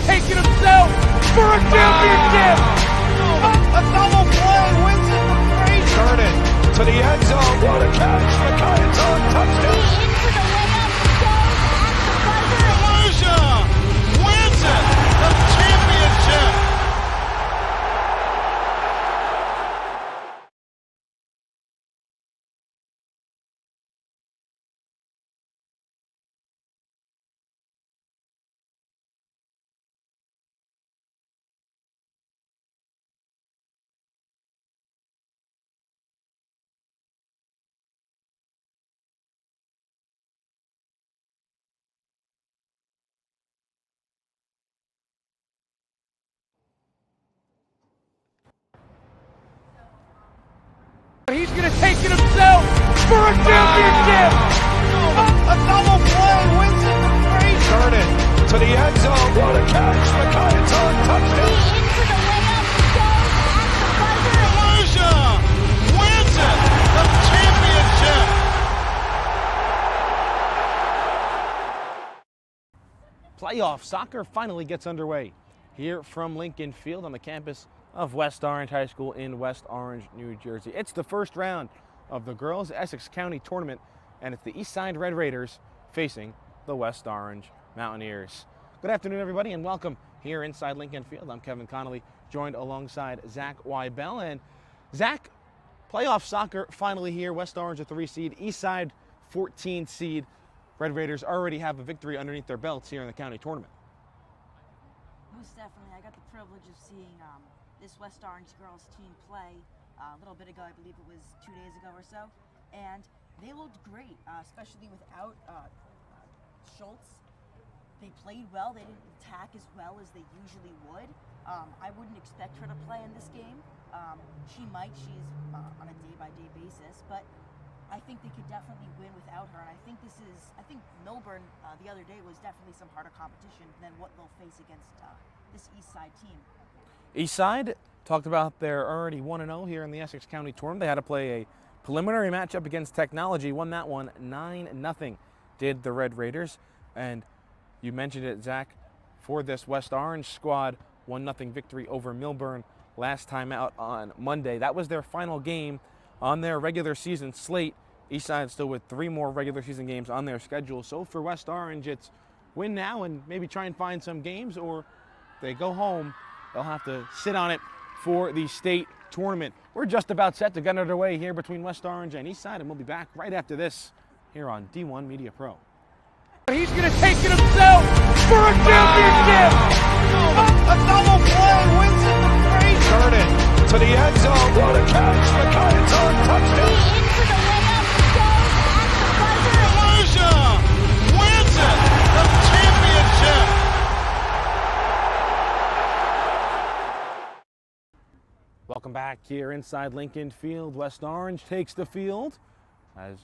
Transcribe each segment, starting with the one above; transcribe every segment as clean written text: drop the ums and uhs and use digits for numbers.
take it himself for a championship. A double play wins it for Frazier. Turn it to the end zone. What a catch. McKay touchdown. Volusia wins it. The championship. He's going to take it himself for a championship. A double play wins it for Frazier. Turn it to the end zone. What a catch. McKay touchdown. Volusia wins it. The championship. Playoff soccer finally gets underway here from Lincoln Field on the campus of West Orange High School in West Orange, New Jersey. It's the first round of the girls' Essex County tournament, and it's the Eastside Red Raiders facing the West Orange Mountaineers. Good afternoon, everybody, and welcome here inside Lincoln Field. I'm Kevin Connolly, joined alongside Zach Wybell. And Zach, playoff soccer finally here. West Orange a 3 seed, Eastside 14 seed. Red Raiders already have a victory underneath their belts here in the county tournament. Most definitely. I got the privilege of seeing this West Orange girls team play a little bit ago. I believe it was 2 days ago or so. And they looked great, especially without Schultz. They played well. They didn't attack as well as they usually would. I wouldn't expect her to play in this game. She might. She's on a day-by-day basis. But I think they could definitely win without her. And I think Milburn the other day was definitely some harder competition than what they'll face against this Eastside team. Eastside talked about they're already 1-0 here in the Essex County tournament. They had to play a preliminary matchup against Technology, won that one 9-0, did the Red Raiders. And you mentioned it, Zach, for this West Orange squad, 1-0 victory over Milburn last time out on Monday. That was their final game on their regular season slate. Eastside still with 3 more regular season games on their schedule. So for West Orange, it's win now and maybe try and find some games, or they go home, they'll have to sit on it for the state tournament. We're just about set to get underway here between West Orange and Eastside, and we'll be back right after this here on D1 Media Pro. He's going to take it himself for a championship. A double play wins it for Frazier. Turn it to the end zone. What a catch. McKay touchdown. Volusia wins it. The championship. Welcome back here inside Lincoln Field. West Orange takes the field as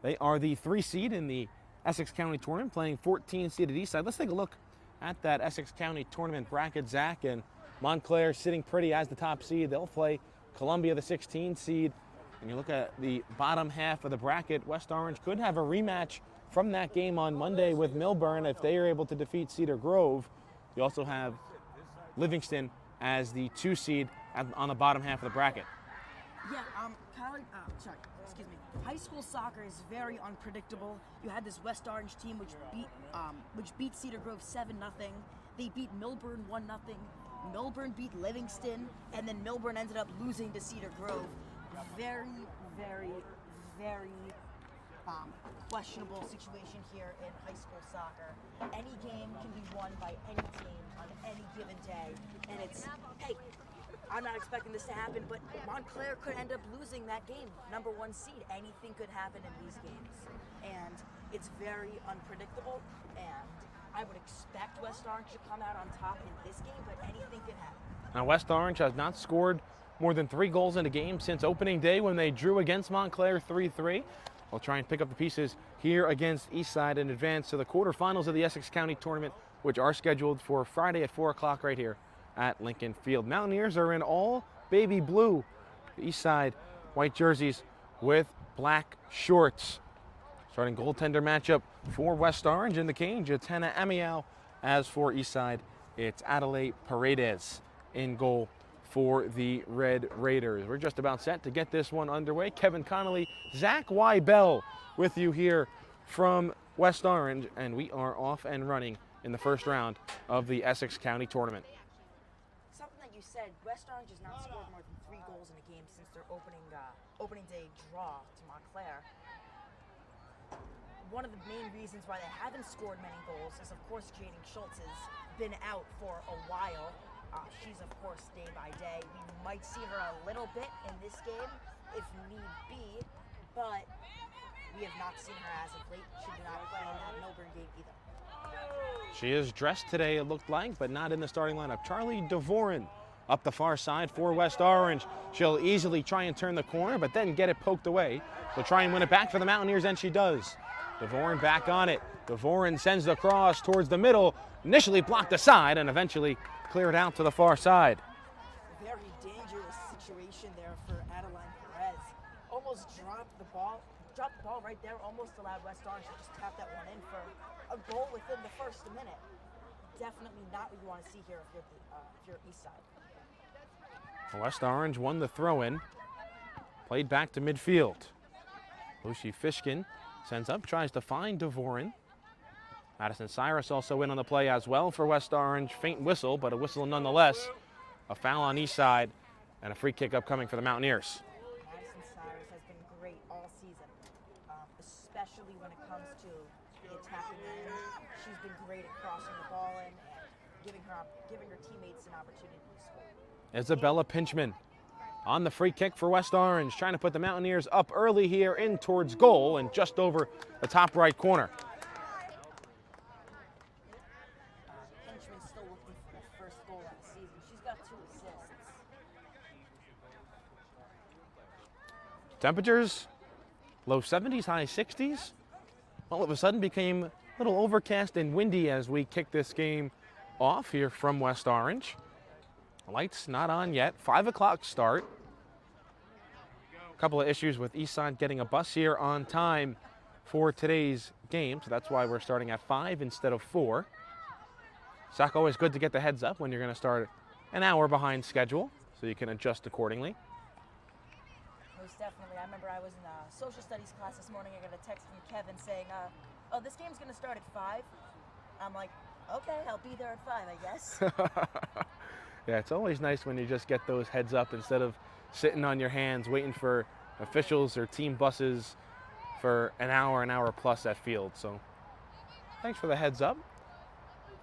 they are the 3 seed in the Essex County tournament, playing 14 seeded Eastside. Let's take a look at that Essex County tournament bracket, Zach. And Montclair sitting pretty as the top seed. They'll play Columbia, the 16 seed. And you look at the bottom half of the bracket, West Orange could have a rematch from that game on Monday with Milburn if they are able to defeat Cedar Grove. You also have Livingston as the 2 seed on the bottom half of the bracket. Yeah, high school soccer is very unpredictable. You had this West Orange team which beat Cedar Grove 7-0. They beat Milburn 1-0. Milburn beat Livingston, and then Milburn ended up losing to Cedar Grove. Very, very, very questionable situation here in high school soccer. Any game can be won by any team on any given day, and it's, hey, I'm not expecting this to happen, but Montclair could end up losing that game. Number 1 seed. Anything could happen in these games. And it's very unpredictable. And I would expect West Orange to come out on top in this game, but anything could happen. Now, West Orange has not scored more than 3 goals in a game since opening day when they drew against Montclair 3-3. We'll try and pick up the pieces here against Eastside and advance to the quarterfinals of the Essex County tournament, which are scheduled for Friday at 4 o'clock right here at Lincoln Field. Mountaineers are in all baby blue. The Eastside white jerseys with black shorts. Starting goaltender matchup for West Orange in the cage. It's Hannah Amiel. As for Eastside, It's Adelaide Paredes in goal for the Red Raiders. We're just about set to get this one underway. Kevin Connolly, Zach Wybell with you here from West Orange, and we are off and running in the first round of the Essex County Tournament. Something that you said, West Orange has not scored more than 3 goals in a game since their opening day draw to Montclair. One of the main reasons why they haven't scored many goals is, of course, Jading Schultz has been out for a while. She's, of course, day by day. We might see her a little bit in this game, if need be, but we have not seen her as of late. She did not play in that Milburn game either. She is dressed today, it looked like, but not in the starting lineup. Charlie DeVoren up the far side for West Orange. She'll easily try and turn the corner, but then get it poked away. She'll try and win it back for the Mountaineers, and she does. DeVoren back on it. DeVoren sends the cross towards the middle, initially blocked aside, and eventually cleared out to the far side. Very dangerous situation there for Adeline Perez. Almost dropped the ball right there, almost allowed West Orange to just tap that one in for a goal within the first minute. Definitely not what you want to see here if you're Eastside. West Orange won the throw-in, played back to midfield. Lucy Fishkin sends up, tries to find DeVoren. Madison Cyrus also in on the play as well for West Orange. Faint whistle, but a whistle nonetheless. A foul on Eastside and a free kick upcoming for the Mountaineers. Madison Cyrus has been great all season, especially when it comes to the attacking end. She's been great at crossing the ball in and giving her teammates an opportunity to score. Isabella Pinchman on the free kick for West Orange, trying to put the Mountaineers up early here in towards goal and just over the top right corner. Pinchman's still looking for her first goal of the season. She's got 2 assists. Temperatures, low 70s, high 60s. All of a sudden became a little overcast and windy as we kick this game off here from West Orange. Lights not on yet. 5 o'clock start. A couple of issues with Eastside getting a bus here on time for today's game, so that's why we're starting at 5 instead of 4. It's always good to get the heads up when you're going to start an hour behind schedule, so you can adjust accordingly. Most definitely. I remember I was in a social studies class this morning. I got a text from Kevin saying, oh, this game's going to start at 5. I'm like, okay, I'll be there at 5, I guess. Yeah, it's always nice when you just get those heads up instead of sitting on your hands waiting for officials or team buses for an hour plus at field. So thanks for the heads up.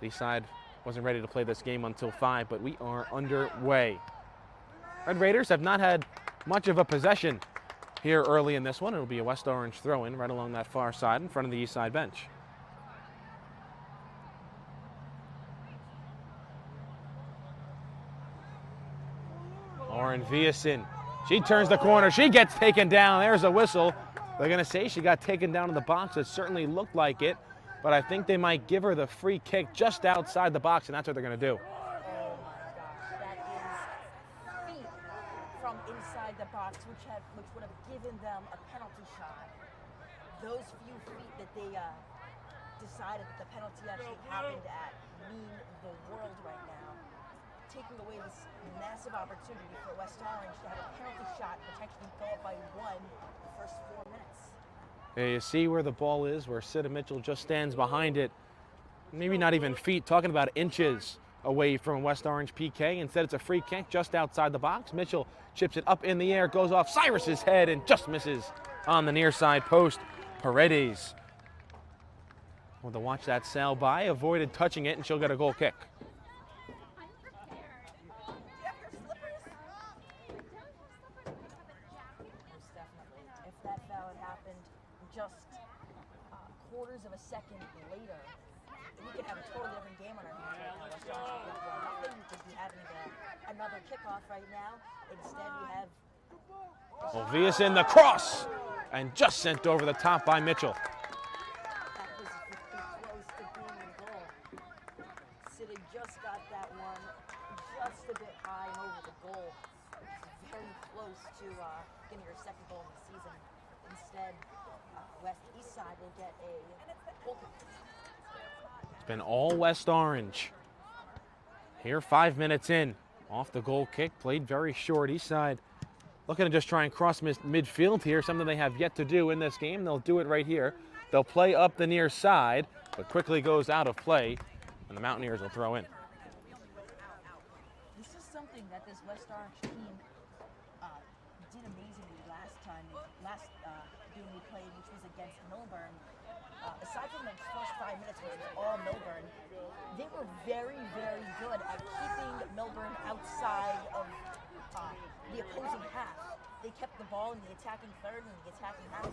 Eastside wasn't ready to play this game until 5, but we are underway. Red Raiders have not had much of a possession here early in this one. It'll be a West Orange throw-in right along that far side in front of the Eastside bench. Lauren Viason, she turns the corner, she gets taken down. There's a whistle. They're going to say she got taken down in the box. It certainly looked like it, but I think they might give her the free kick just outside the box, and that's what they're going to do. Oh my gosh, that is feet from inside the box, which would have given them a penalty shot. Those few feet that they decided that the penalty actually happened at mean the world right now. Taking away this massive opportunity for West Orange to have a penalty shot, potentially go up by 1 the first 4 minutes. There you see where the ball is, where Sida Mitchell just stands behind it. Maybe not even feet, talking about inches away from West Orange PK. Instead, it's a free kick just outside the box. Mitchell chips it up in the air, goes off Cyrus's head, and just misses on the near side post. Paredes, well, to watch that sail by, avoided touching it, and she'll get a goal kick. Quarters of a second later, we could have a totally different game on our hands right now. West Orange we could be having another kickoff right now. Instead, we have Viason, the cross, and just sent over the top by Mitchell. That was close to being a goal. Sida just got that one just a bit high and over the goal. Very close to getting her second goal of the season. Instead, Eastside will get a goal kick. It's been all West Orange Here, 5 minutes in. Off the goal kick, played very short. Eastside looking to just try and cross midfield here, something they have yet to do in this game. They'll do it right here. They'll play up the near side, but quickly goes out of play, and the Mountaineers will throw in. This is something that this West Orange team did amazingly last game we played, which was against Milburn. Aside from the first 5 minutes, which was all Milburn, they were very, very good at keeping Milburn outside of the opposing half. They kept the ball in the attacking third and the attacking half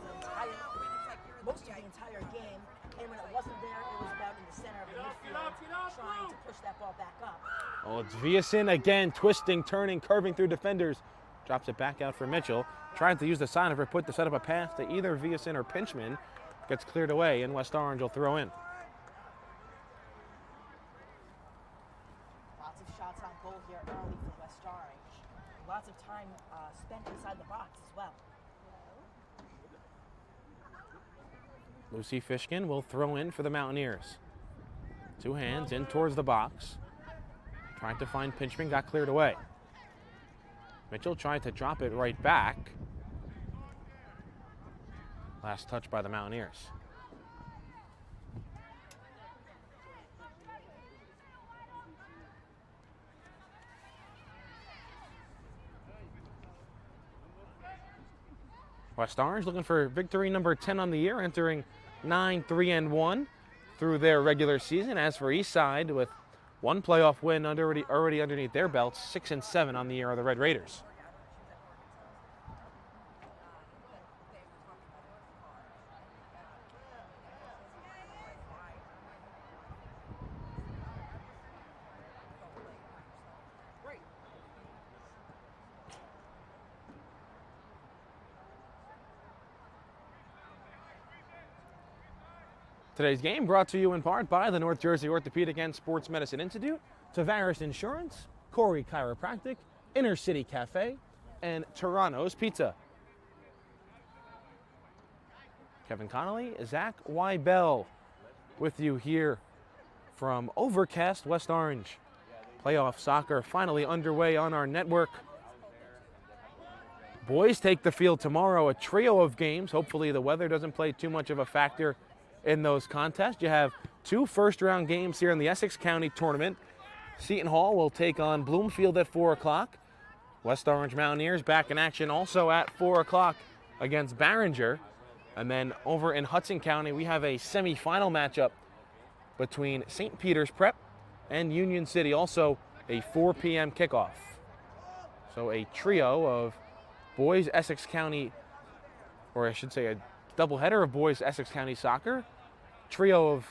most of the entire game. And when it wasn't there, it was about in the center of the midfield, trying to push that ball back up. Oh, it's Viasin again, twisting, turning, curving through defenders. Drops it back out for Mitchell. Trying to use the sign of her foot to set up a pass to either Viasin or Pinchman. Gets cleared away, and West Orange will throw in. Lots of shots on goal here early for West Orange. Lots of time spent inside the box as well. Lucy Fishkin will throw in for the Mountaineers. 2 hands in towards the box. Trying to find Pinchman, got cleared away. Mitchell tried to drop it right back. Last touch by the Mountaineers. West Orange looking for victory number 10 on the year, entering 9-3-1 through their regular season. As for Eastside, with 1 playoff win already underneath their belts, 6-7 on the year are the Red Raiders. Today's game brought to you in part by the North Jersey Orthopedic and Sports Medicine Institute, Tavares Insurance, Corey Chiropractic, Inner City Cafe, and Toronto's Pizza. Kevin Connolly, Zach Wybell with you here from overcast West Orange. Playoff soccer finally underway on our network. Boys take the field tomorrow, a trio of games. Hopefully the weather doesn't play too much of a factor in those contests. You have 2 first-round games here in the Essex County Tournament. Seton Hall will take on Bloomfield at 4 o'clock. West Orange Mountaineers back in action also at 4 o'clock against Barringer. And then over in Hudson County, we have a semifinal matchup between St. Peter's Prep and Union City, also a 4 p.m. kickoff. So a trio of boys Essex County, or I should say a doubleheader of boys Essex County soccer, trio of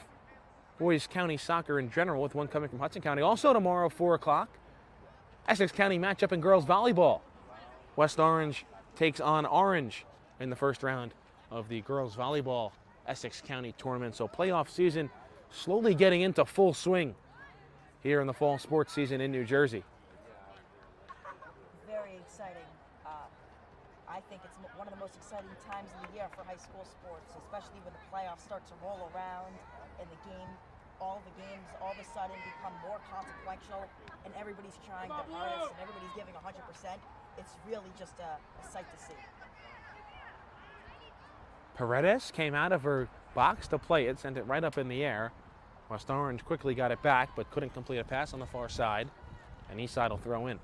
boys county soccer in general, with one coming from Hudson County. Also tomorrow, 4 o'clock, Essex County matchup in girls volleyball. West Orange takes on Orange in the first round of the girls volleyball Essex County tournament. So playoff season slowly getting into full swing here in the fall sports season in New Jersey. Very exciting. I think it's one of the most exciting times of the year for high school sports, especially when the playoffs start to roll around and all the games all of a sudden become more consequential and everybody's trying their hardest and everybody's giving 100%. It's really just a sight to see. Paredes came out of her box to play it, sent it right up in the air. West Orange quickly got it back, but couldn't complete a pass on the far side, and Eastside will throw in.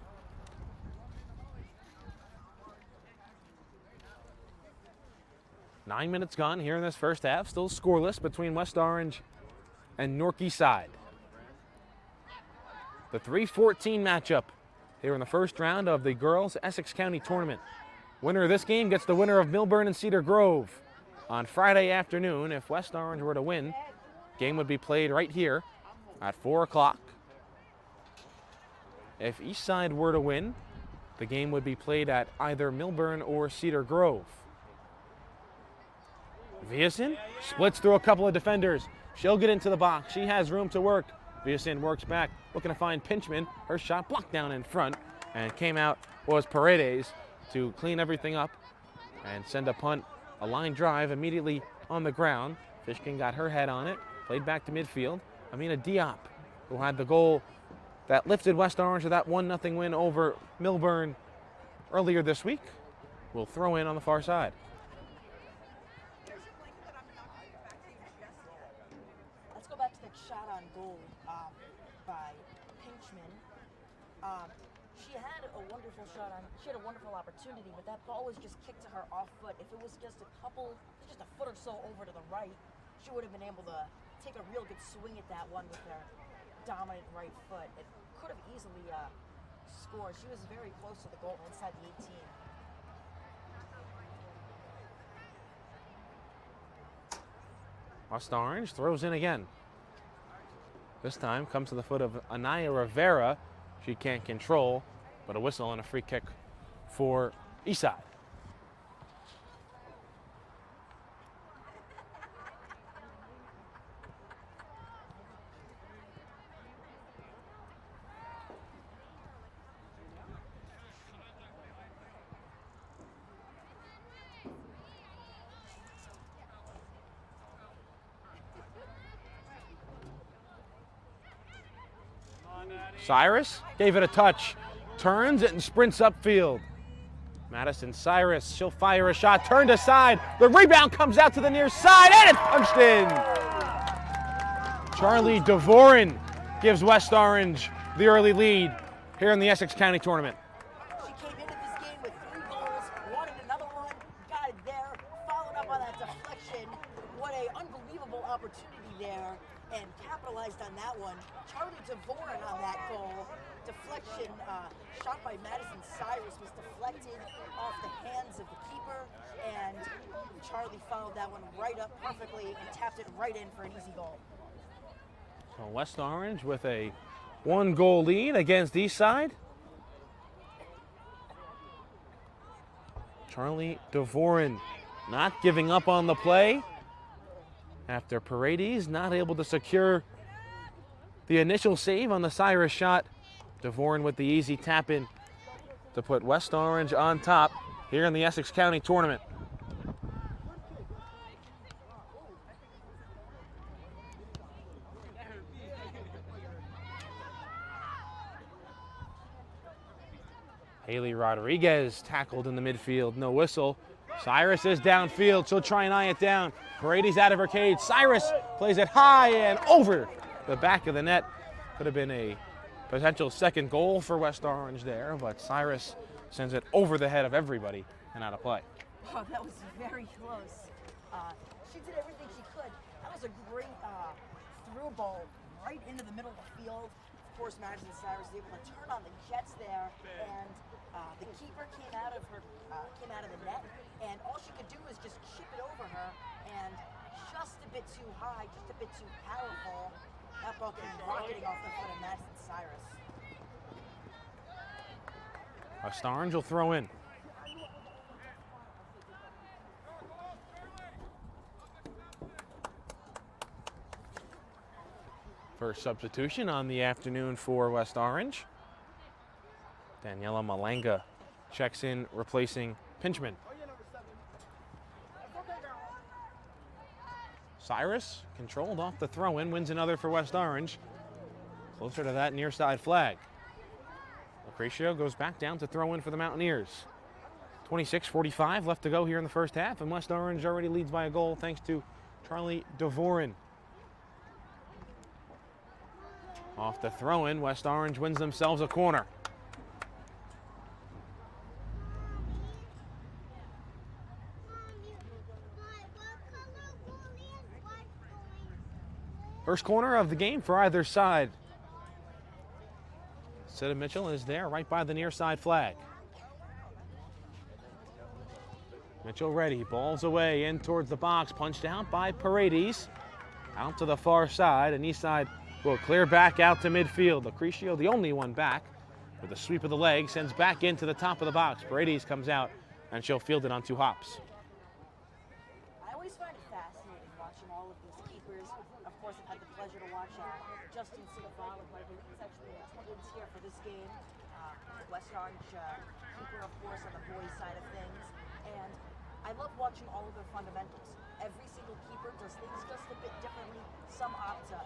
Nine minutes gone here in this first half, still scoreless between West Orange and Newark Eastside. The 3-14 matchup here in the first round of the girls Essex County Tournament. Winner of this game gets the winner of Milburn and Cedar Grove on Friday afternoon. If West Orange were to win, game would be played right here at 4 o'clock. If Eastside were to win, the game would be played at either Milburn or Cedar Grove. Viasin splits through a couple of defenders. She'll get into the box. She has room to work. Viasin works back, looking to find Pinchman. Her shot blocked down in front, and came out was Paredes to clean everything up and send a punt, a line drive immediately on the ground. Fishkin got her head on it, played back to midfield. Amina Diop, who had the goal that lifted West Orange to that 1-0 win over Milburn earlier this week, will throw in on the far side. Let's go back to that shot on goal by Pinchman. She had a wonderful shot on. She had a wonderful opportunity, but that ball was just kicked to her off foot. If it was just a foot or so over to the right, she would have been able to take a real good swing at that one with her dominant right foot. It could have easily scored. She was very close to the goal inside the 18. West Orange throws in again. This time comes to the foot of Anaya Rivera. She can't control, but a whistle and a free kick for Eastside. Cyrus gave it a touch, turns it and sprints upfield. Madison Cyrus, she'll fire a shot, turned aside. The rebound comes out to the near side and it's punched in. Charlie Devoren gives West Orange the early lead here in the Essex County Tournament. She came into this game with 3 goals, wanted another one, got it there, followed up on that deflection. What an unbelievable opportunity there, and capitalized on that one. Charlie Devoren on that goal. Deflection shot by Madison Cyrus was deflected off the hands of the keeper, and Charlie followed that one right up perfectly and tapped it right in for an easy goal. So West Orange with a 1-goal lead against Eastside. Charlie Devoren not giving up on the play after Paredes not able to secure the initial save on the Cyrus shot. Devoren with the easy tap in to put West Orange on top here in the Essex County Tournament. Haley Rodriguez tackled in the midfield, no whistle. Cyrus is downfield, she'll try and eye it down. Paredes out of her cage. Cyrus plays it high and over the back of the net. Could have been a potential second goal for West Orange there, but Cyrus sends it over the head of everybody and out of play. Oh, that was very close. She did everything she could. That was a great through ball right into the middle of the field. Of course, Madison Cyrus was able to turn on the jets there, and the keeper came out of the net, and all she could do was just chip it over her, and just a bit too high, just a bit too powerful. That ball came rocketing off the foot of Madison Cyrus. West Orange will throw in. First substitution on the afternoon for West Orange. Daniela Malanga checks in, replacing Pinchman. Cyrus, controlled off the throw-in, wins another for West Orange. Closer to that near side flag. Lucrecio goes back down to throw in for the Mountaineers. 26:45 left to go here in the first half, and West Orange already leads by a goal thanks to Charlie Devoren. Off the throw-in, West Orange wins themselves a corner. First corner of the game for either side. Sida Mitchell is there right by the near side flag. Mitchell ready, balls away in towards the box, punched out by Paredes. Out to the far side, and Eastside will clear back out to midfield. Lucrecio, the only one back, with a sweep of the leg, sends back into the top of the box. Paredes comes out, and she'll field it on 2 hops. I always find it fascinating watching all of these keepers. Of course, I've had the pleasure to watch Justin Sigavala, who I believe is actually in attendance here for this game. West Orange keeper, of course, on the boys' side of things. And I love watching all of their fundamentals. Every single keeper does things just a bit differently. Some opt to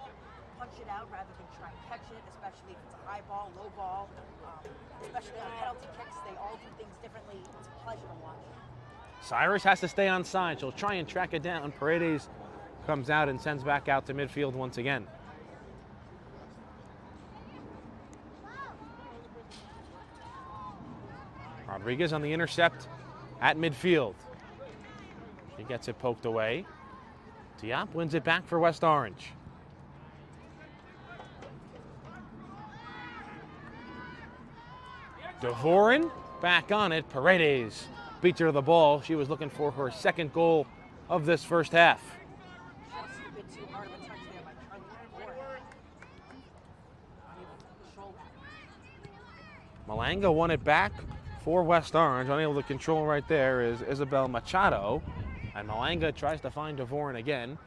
punch it out rather than try and catch it, especially if it's a high ball, low ball. Especially on penalty kicks, they all do things differently. It's a pleasure to watch. Cyrus has to stay on side. She'll try and track it down. Paredes comes out and sends back out to midfield once again. Rodriguez on the intercept at midfield. She gets it poked away. Diop wins it back for West Orange. Dvorin back on it. Paredes beats her to the ball. She was looking for her second goal of this first half. Just a bit too hard of a touch there by Charlie Dvorin. Unable to control that. Malanga won it back for West Orange. Unable to control right there is Isabel Machado. And Malanga tries to find Dvorin again.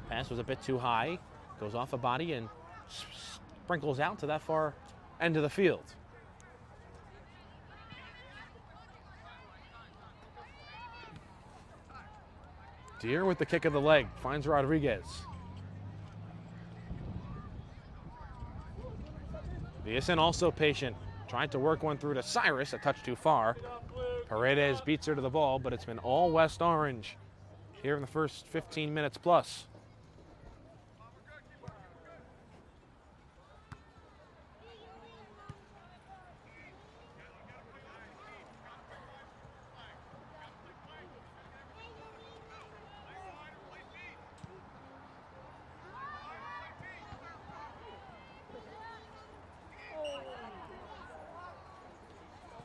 Pass was a bit too high. Goes off a body and sprinkles out to that far end of the field. Deere with the kick of the leg. Finds Rodriguez. Viasen also patient. Trying to work one through to Cyrus, a touch too far. Paredes beats her to the ball, but it's been all West Orange here in the first 15 minutes plus.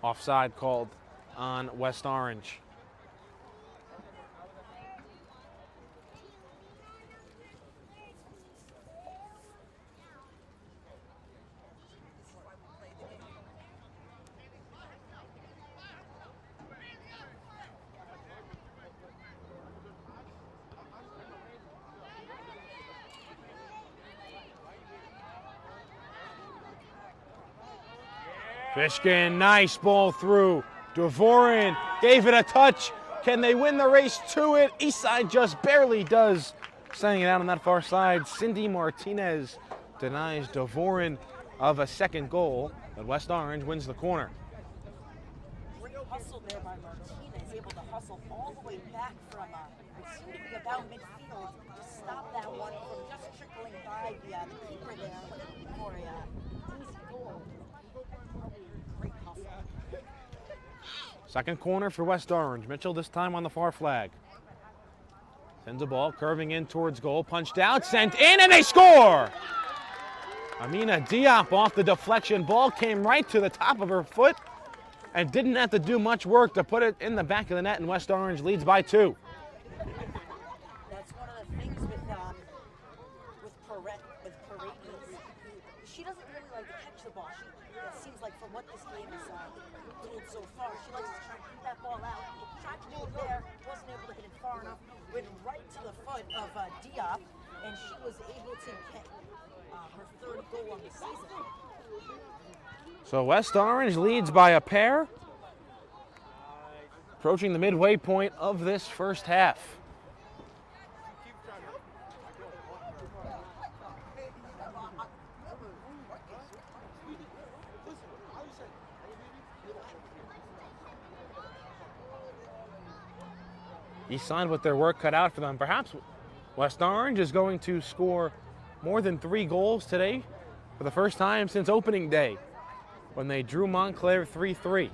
Offside called on West Orange. Fishkin, nice ball through. Dvorin gave it a touch. Can they win the race to it? Eastside just barely does. Sending it out on that far side. Cindy Martinez denies Dvorin of a second goal, but West Orange wins the corner. Great hustle there by Martinez, able to hustle all the way back from what seemed to be about midfield to stop that one from just trickling by the keeper there for a easy goal. Great hustle. Second corner for West Orange. Mitchell this time on the far flag. Sends a ball curving in towards goal. Punched out, sent in, and they score! Amina Diop off the deflection. Ball came right to the top of her foot and didn't have to do much work to put it in the back of the net, and West Orange leads by 2. That's one of the things with Paredes. She doesn't really like to catch the ball. It seems like from what this game is doing so far, she likes to try and keep that ball out. Tried to do it there, wasn't able to hit it far enough. Went right to the foot of Diop, and she was able to get her third goal on the season. So West Orange leads by a pair, approaching the midway point of this first half. Eastside with their work cut out for them. Perhaps West Orange is going to score more than 3 goals today for the first time since opening day, when they drew Montclair 3-3.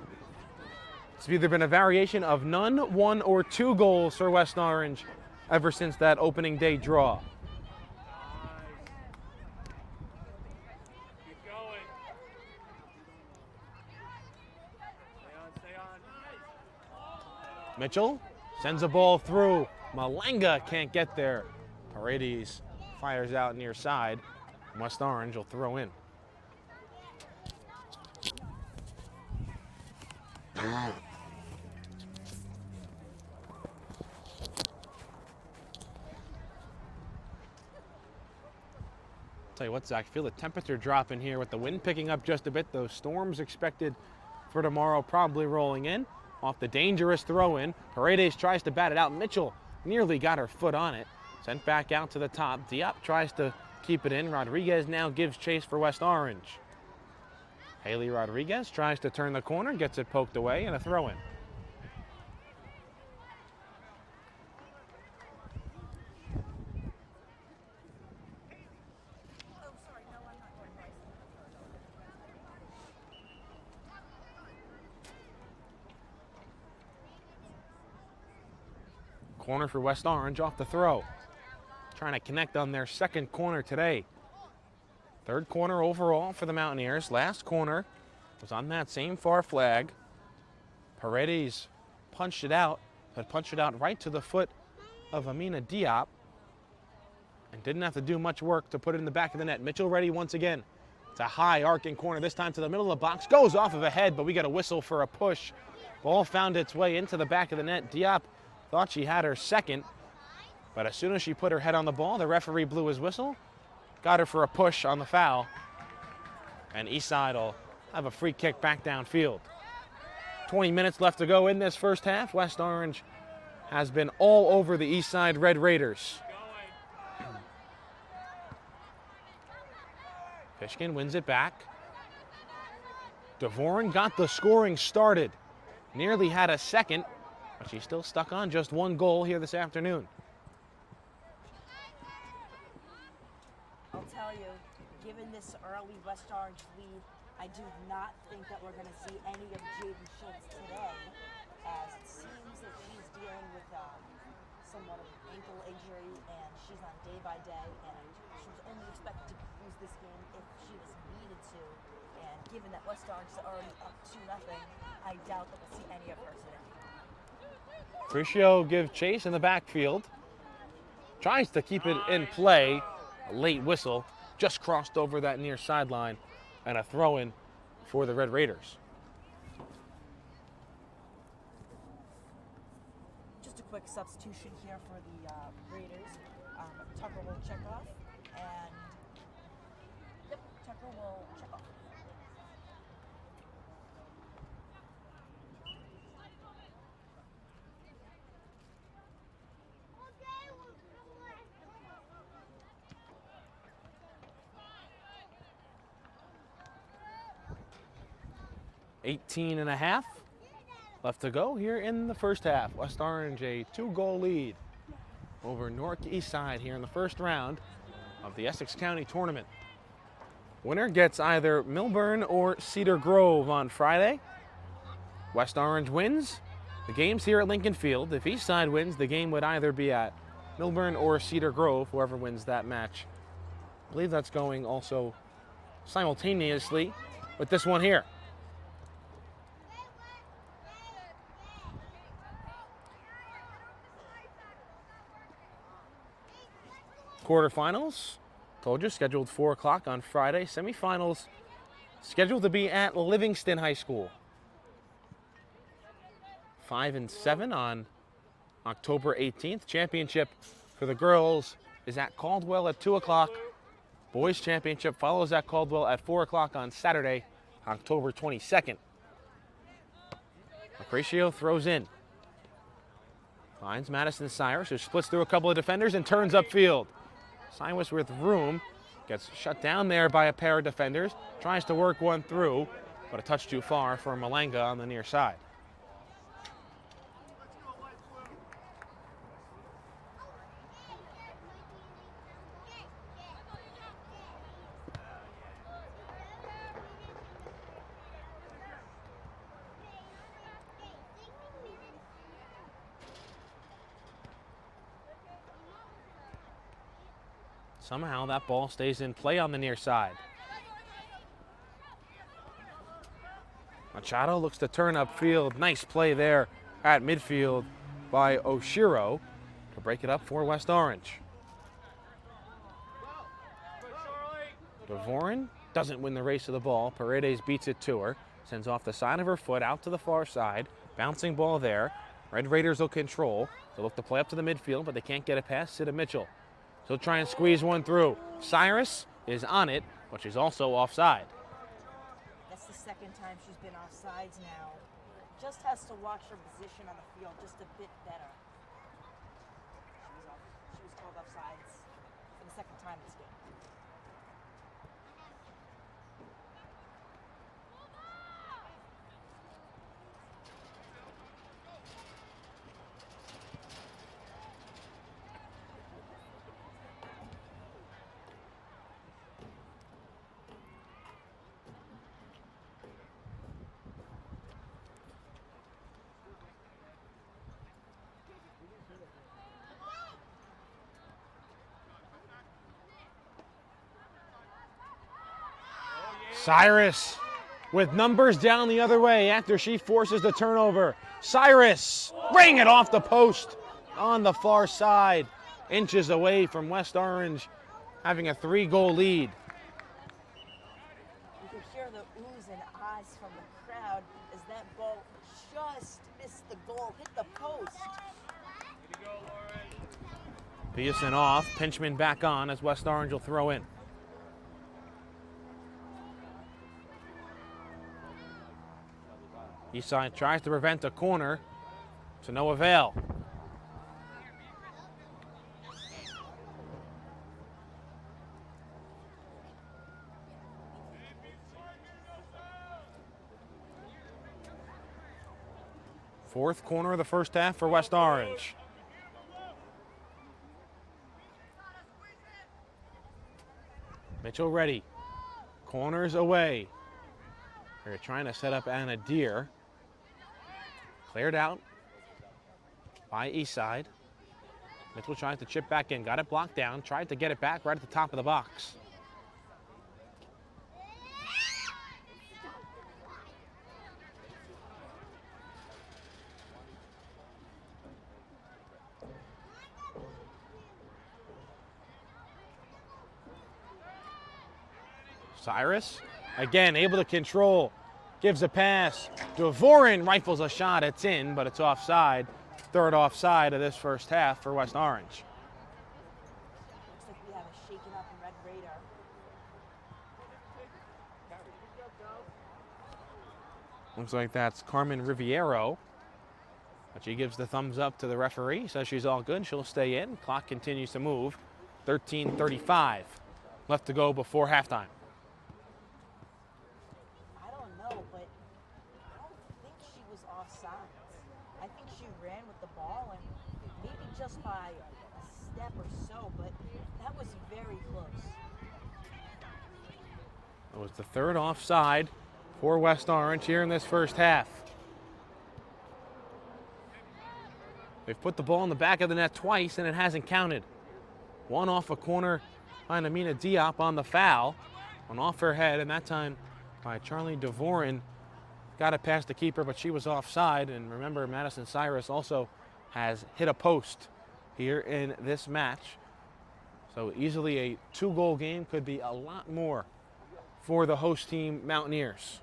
It's either been a variation of none, 1, or 2 goals for West Orange ever since that opening day draw. Mitchell sends a ball through. Malanga can't get there. Paredes fires out near side. West Orange will throw in. Tell you what, Zach, feel the temperature drop in here with the wind picking up just a bit. Those storms expected for tomorrow probably rolling in. Off the dangerous throw-in. Paredes tries to bat it out. Mitchell nearly got her foot on it. Sent back out to the top. Diop tries to keep it in. Rodriguez now gives chase for West Orange. Haley Rodriguez tries to turn the corner, gets it poked away, and a throw-in. Corner for West Orange off the throw. Trying to connect on their second corner today. Third corner overall for the Mountaineers. Last corner was on that same far flag. Paredes punched it out, but punched it out right to the foot of Amina Diop and didn't have to do much work to put it in the back of the net. Mitchell ready once again. It's a high arcing corner, this time to the middle of the box. Goes off of a head, but we got a whistle for a push. Ball found its way into the back of the net. Diop thought she had her second, but as soon as she put her head on the ball, the referee blew his whistle, got her for a push on the foul, and Eastside will have a free kick back downfield. 20 minutes left to go in this first half. West Orange has been all over the Eastside Red Raiders. Fishkin wins it back. DeVoren got the scoring started. Nearly had a second, but she's still stuck on just one goal here this afternoon. I'll tell you, given this early West Orange lead, I do not think that we're going to see any of Jaden Schultz today, as it seems that she's dealing with somewhat of an ankle injury, and she's on day by day, and she was only expected to lose this game if she was needed to. And given that West Orange is already up 2-0, I doubt that we'll see any of her today. Crucio gives chase in the backfield. Tries to keep it in play. A late whistle. Just crossed over that near sideline. And a throw-in for the Red Raiders. Just a quick substitution here for the Raiders. Tucker will check off. And, yep, Tucker will check off. .5 left to go here in the first half. West Orange a 2-goal lead over Newark Eastside here in the first round of the Essex County Tournament. Winner gets either Millburn or Cedar Grove on Friday. West Orange wins. The game's here at Lincoln Field. If Eastside wins, the game would either be at Millburn or Cedar Grove, whoever wins that match. I believe that's going also simultaneously with this one here. Quarterfinals, told you, scheduled 4 o'clock on Friday. Semifinals scheduled to be at Livingston High School. 5 and 7 on October 18th. Championship for the girls is at Caldwell at 2 o'clock. Boys championship follows at Caldwell at 4 o'clock on Saturday, October 22nd. Acratio throws in. Finds Madison Cyrus, who splits through a couple of defenders and turns upfield. Cyrus with room, gets shut down there by a pair of defenders, tries to work one through, but a touch too far for Malanga on the near side. Somehow that ball stays in play on the near side. Machado looks to turn upfield. Nice play there at midfield by Oshiro to break it up for West Orange. DeVoren doesn't win the race to the ball. Paredes beats it to her. Sends off the side of her foot out to the far side. Bouncing ball there. Red Raiders will control. They'll look to play up to the midfield, but they can't get it past Sida Mitchell. She'll try and squeeze one through. Cyrus is on it, but she's also offside. That's the second time she's been offsides now. Just has to watch her position on the field just a bit better. She was called offsides for the second time this game. Cyrus with numbers down the other way after she forces the turnover. Cyrus ring it off the post on the far side, inches away from West Orange having a 3-goal lead. You can hear the oohs and ahs from the crowd as that ball just missed the goal, hit the post. Pearson off, Pinchman back on as West Orange will throw in. Eastside tries to prevent a corner, to no avail. Fourth corner of the first half for West Orange. Mitchell ready. Corners away. They're trying to set up Anna Deere. Cleared out by Eastside. Mitchell tries to chip back in. Got it blocked down. Tried to get it back right at the top of the box. Cyrus, again, able to control, gives a pass. Dvorin rifles a shot, it's in, but it's offside. Third offside of this first half for West Orange. Looks like we have a shaken up Red Raider. Looks like that's Carmen Riviero. But she gives the thumbs up to the referee, says she's all good, she'll stay in. Clock continues to move. 13:35 left to go before halftime. But I don't think she was offside. I think she ran with the ball and maybe just by a step or so, but that was very close. It was the third offside for West Orange here in this first half. They've put the ball in the back of the net twice and it hasn't counted. One off a corner by Namina Diop on the foul. One off her head, and that time by Charlie Dvorin. Got it past the keeper, but she was offside. And remember, Madison Cyrus also has hit a post here in this match. So easily a 2-goal game, could be a lot more for the host team, Mountaineers.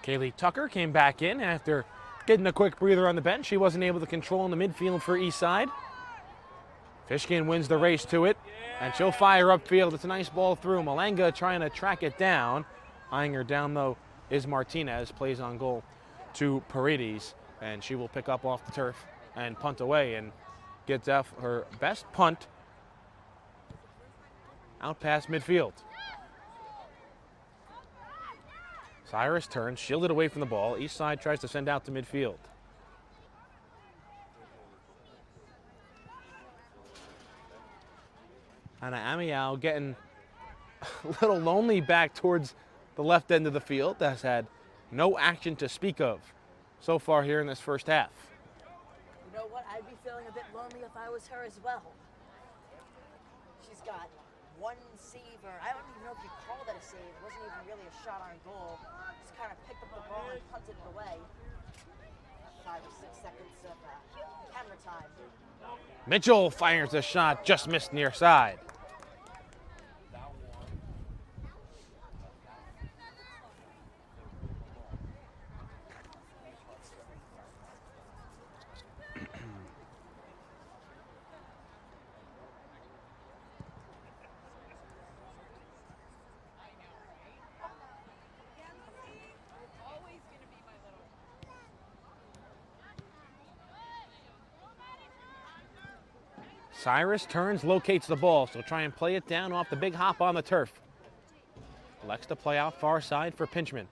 Kaylee Tucker came back in after getting a quick breather on the bench. She wasn't able to control in the midfield for Eastside. Fishkin wins the race to it, and she'll fire upfield. It's a nice ball through. Malenga trying to track it down. Eyeing her down, though, is Martinez. Plays on goal to Paredes, and she will pick up off the turf and punt away and gets off her best punt out past midfield. Cyrus turns, shielded away from the ball. Eastside tries to send out to midfield. Anna Amiao getting a little lonely back towards the left end of the field. Has had no action to speak of so far here in this first half. You know what? I'd be feeling a bit lonely if I was her as well. She's got one save, or I don't even know if you call that a save. It wasn't even really a shot on goal. Just kind of picked up the ball and punted it away. 5 or 6 seconds of camera time. Mitchell fires a shot, just missed near side. Cyrus turns, locates the ball, so try and play it down off the big hop on the turf. Elects to play out far side for Pinchman.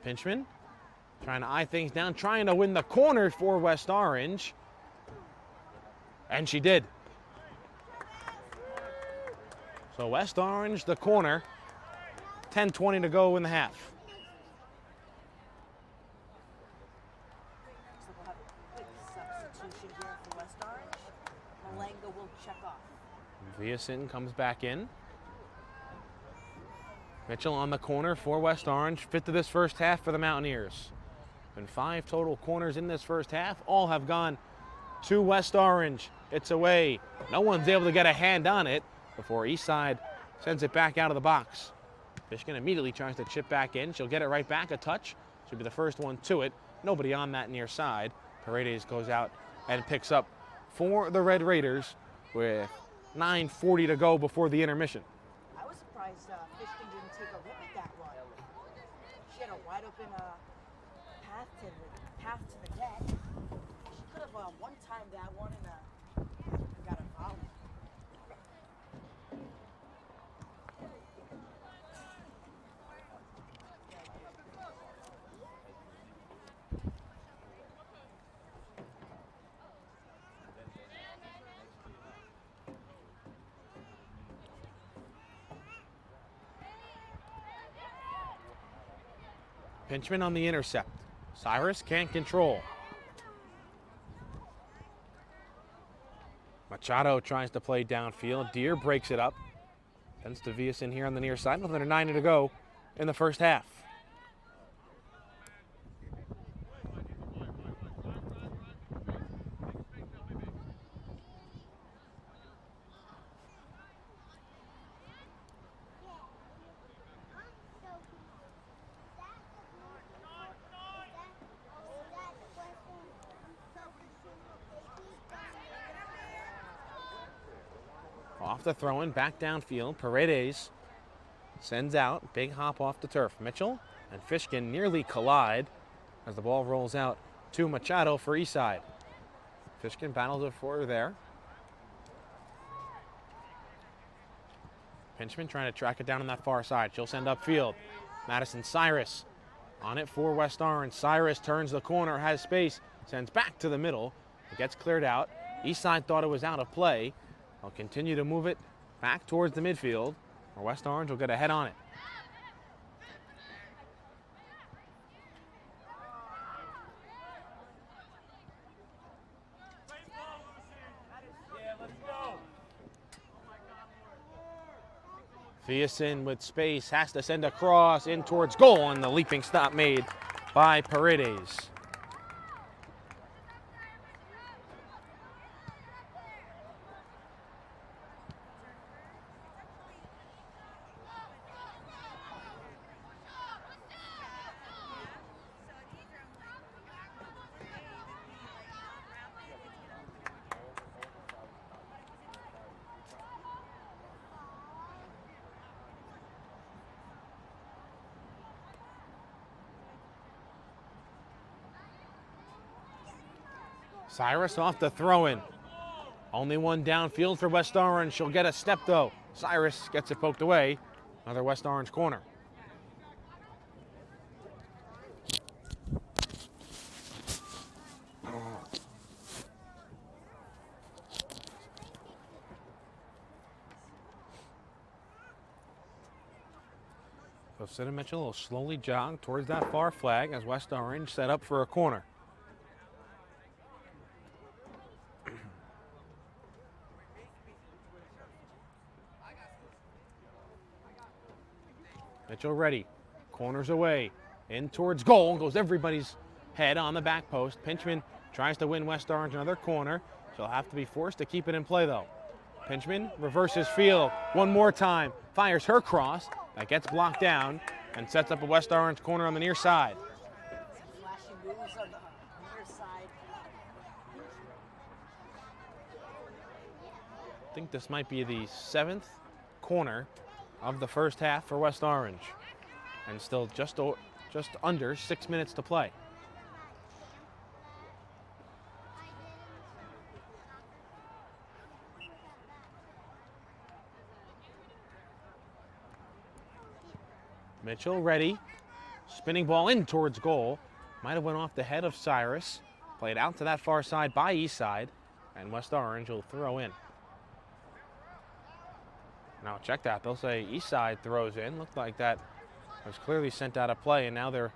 Pinchman Trying to eye things down, trying to win the corner for West Orange. And she did. So West Orange, the corner. 10:20 to go in the half. So we'll have a quick substitution here for West Orange. Malenga will check off. Viason comes back in. Mitchell on the corner for West Orange. Fifth of this first half for the Mountaineers. Been 5 total corners in this first half. All have gone to West Orange. It's away. No one's able to get a hand on it before Eastside sends it back out of the box. Fishkin immediately tries to chip back in. She'll get it right back, a touch. Should be the first one to it. Nobody on that near side. Paredes goes out and picks up for the Red Raiders with 9:40 to go before the intermission. I was surprised Fishkin didn't take a rip at that one. She had a wide open path to the net. She could have one-timed that one and got a foul. Pinchman on the intercept. Cyrus can't control. Machado tries to play downfield. Deere breaks it up. Sends to Viason here on the near side with under 90 to go in the first half. Off the throw-in, back downfield. Paredes sends out. Big hop off the turf. Mitchell and Fishkin nearly collide as the ball rolls out to Machado for Eastside. Fishkin battles it for her there. Pinchman trying to track it down on that far side. She'll send upfield. Madison Cyrus on it for West Orange. Cyrus turns the corner, has space, sends back to the middle. It gets cleared out. Eastside thought it was out of play. They'll continue to move it back towards the midfield, where West Orange will get a head on it. Viason with space has to send a cross in towards goal, and the leaping stop made by Paredes. Cyrus off the throw-in. Only one downfield for West Orange. She'll get a step though. Cyrus gets it poked away. Another West Orange corner. So Sidney Mitchell will slowly jog towards that far flag as West Orange set up for a corner. Mitchell ready, corners away, in towards goal, goes everybody's head on the back post. Pinchman tries to win West Orange another corner. She'll have to be forced to keep it in play though. Pinchman reverses field one more time, fires her cross, that gets blocked down and sets up a West Orange corner on the near side. Flashy moves on the near side. I think this might be the 7th corner of the first half for West Orange, and still just under 6 minutes to play. Mitchell ready, spinning ball in towards goal. Might have went off the head of Cyrus. Played out to that far side by Eastside. And West Orange will throw in. Now check that. They'll say Eastside throws in. Looked like that was clearly sent out of play. And now they're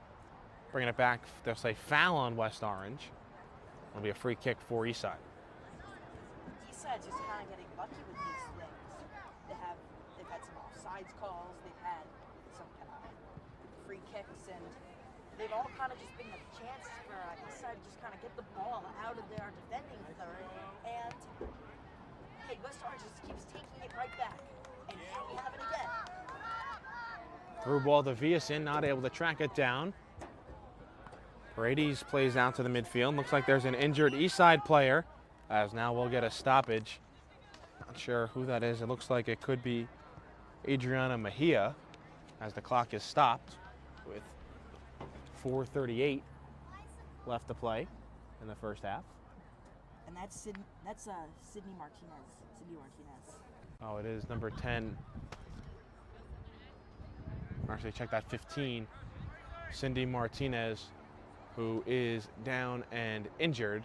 bringing it back. They'll say foul on West Orange. It'll be a free kick for Eastside. Eastside's just kind of getting lucky with these things. They've had some offsides calls. They've had some free kicks, and they've all kind of just been a chance for Eastside to just kind of get the ball out of their defending third. And hey, West Orange just keeps taking it right back. And here we have it again. Through ball to Viasin, not able to track it down. Paredes plays out to the midfield. Looks like there's an injured Eastside player, as now we'll get a stoppage. Not sure who that is. It looks like it could be Adriana Mejia, as the clock is stopped with 4:38 left to play in the first half. And that's Sydney Martinez. Cindy Martinez. Oh, it is number 10. Actually, check that 15. Cindy Martinez, who is down and injured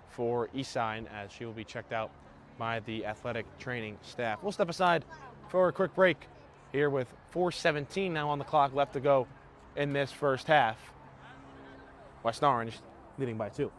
for Eastside, as she will be checked out by the athletic training staff. We'll step aside for a quick break here with 4:17 now on the clock left to go in this first half. West Orange leading by 2.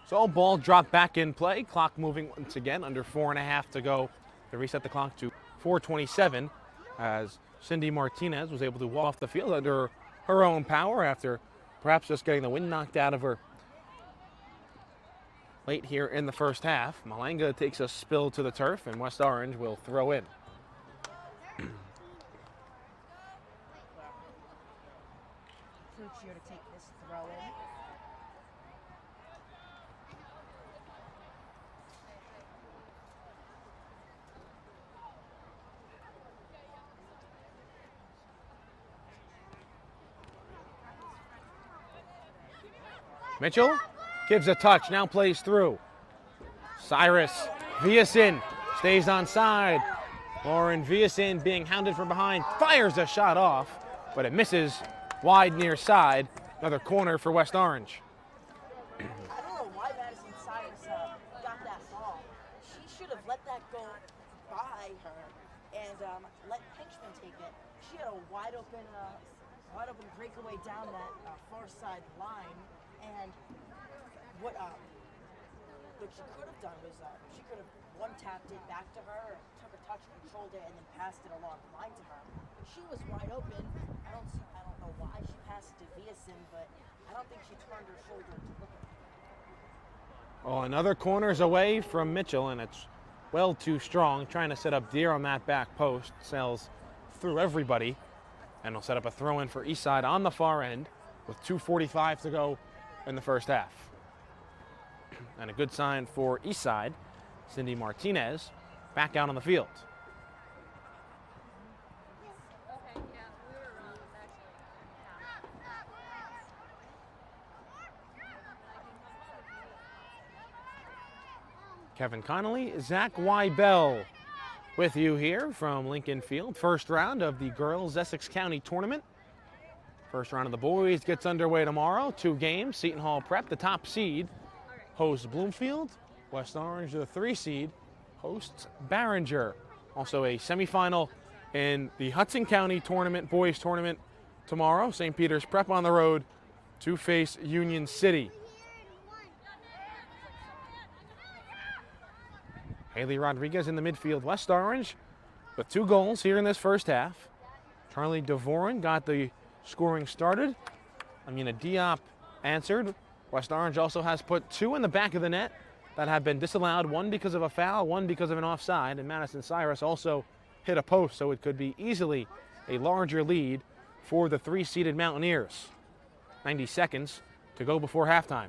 So ball dropped back in play. Clock moving once again, under 4.5 to go. They reset the clock to 4:27 as Cindy Martinez was able to walk off the field under her own power after perhaps just getting the wind knocked out of her late here in the first half. Malanga takes a spill to the turf, and West Orange will throw in. Crucio to take this throw in. Mitchell gives a touch, now plays through. Cyrus Viasin stays on side. Lauren Viasin, being hounded from behind, fires a shot off, but it misses wide near side. Another corner for West Orange. I don't know why Madison Cyrus got that ball. She should have let that go by her and let Pinchman take it. She had a wide open breakaway down that far side line, and what she could have done was she could have one-tapped it back to her, took a touch, controlled it, and then passed it along the line to her. She was wide open. I don't know why she passed it to Viasin, but I don't think she turned her shoulder to look at her. Oh, another corner's away from Mitchell, and it's well too strong. Trying to set up Deer on that back post. Sails through everybody, and will set up a throw-in for Eastside on the far end with 2:45 to go in the first half. And a good sign for Eastside. Cindy Martinez back out on the field. Kevin Connolly, Zach Wybell with you here from Lincoln Field. First round of the girls Essex County tournament. First round of the boys gets underway tomorrow. 2 games. Seton Hall Prep, the top seed, hosts Bloomfield. West Orange, the 3 seed, hosts Barringer. Also a semifinal in the Hudson County tournament, boys tournament. tomorrow. St. Peter's Prep on the road to face Union City. Haley Rodriguez in the midfield. West Orange with 2 goals here in this first half. Charlie DeVoren got the scoring started. Amina Diop answered. West Orange also has put 2 in the back of the net that have been disallowed, 1 because of a foul, 1 because of an offside, and Madison Cyrus also hit a post, so it could be easily a larger lead for the 3-seeded Mountaineers. 90 seconds to go before halftime.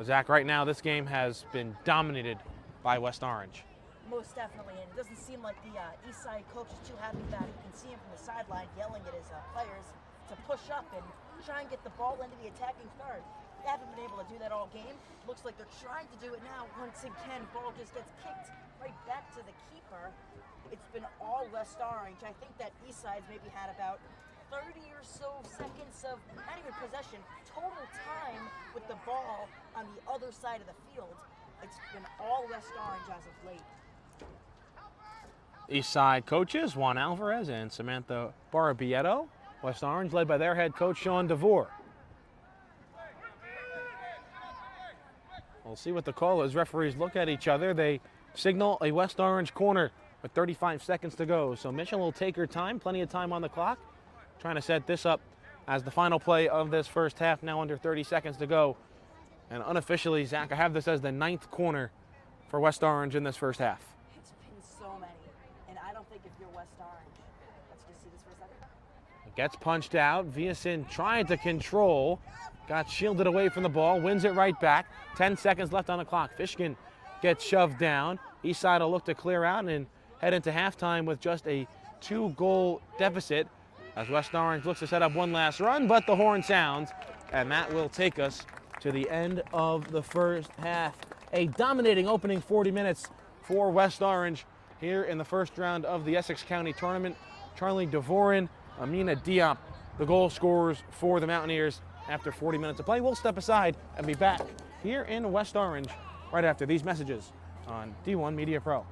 Zach, right now this game has been dominated by West Orange. Most definitely, and it doesn't seem like the Eastside coach is too happy about it. You can see him from the sideline yelling at his players to push up and try and get the ball into the attacking third. They haven't been able to do that all game. Looks like they're trying to do it now. Once again, ball just gets kicked right back to the keeper. It's been all West Orange. I think that Eastside's maybe had about 30 or so seconds of, not even possession, total time with the ball on the other side of the field. It's been all West Orange as of late. Eastside coaches Juan Alvarez and Samantha Barbietto. West Orange led by their head coach Sean DeVore. We'll see what the call is. Referees look at each other. They signal a West Orange corner with 35 seconds to go. So Mitchell will take her time, plenty of time on the clock. Trying to set this up as the final play of this first half, now under 30 seconds to go. And unofficially, Zach, I have this as the 9th corner for West Orange in this first half. It's been so many, and I don't think if you're West Orange, let's just see this for a second. It gets punched out. Viasin trying to control, got shielded away from the ball, wins it right back. 10 seconds left on the clock. Fishkin gets shoved down. Eastside will look to clear out and head into halftime with just a 2-goal deficit as West Orange looks to set up one last run, but the horn sounds, and that will take us to the end of the first half. A dominating opening 40 minutes for West Orange here in the first round of the Essex County Tournament. Charlie DeVoren, Amina Diop, the goal scorers for the Mountaineers after 40 minutes of play. We'll step aside and be back here in West Orange right after these messages on D1 Media Pro.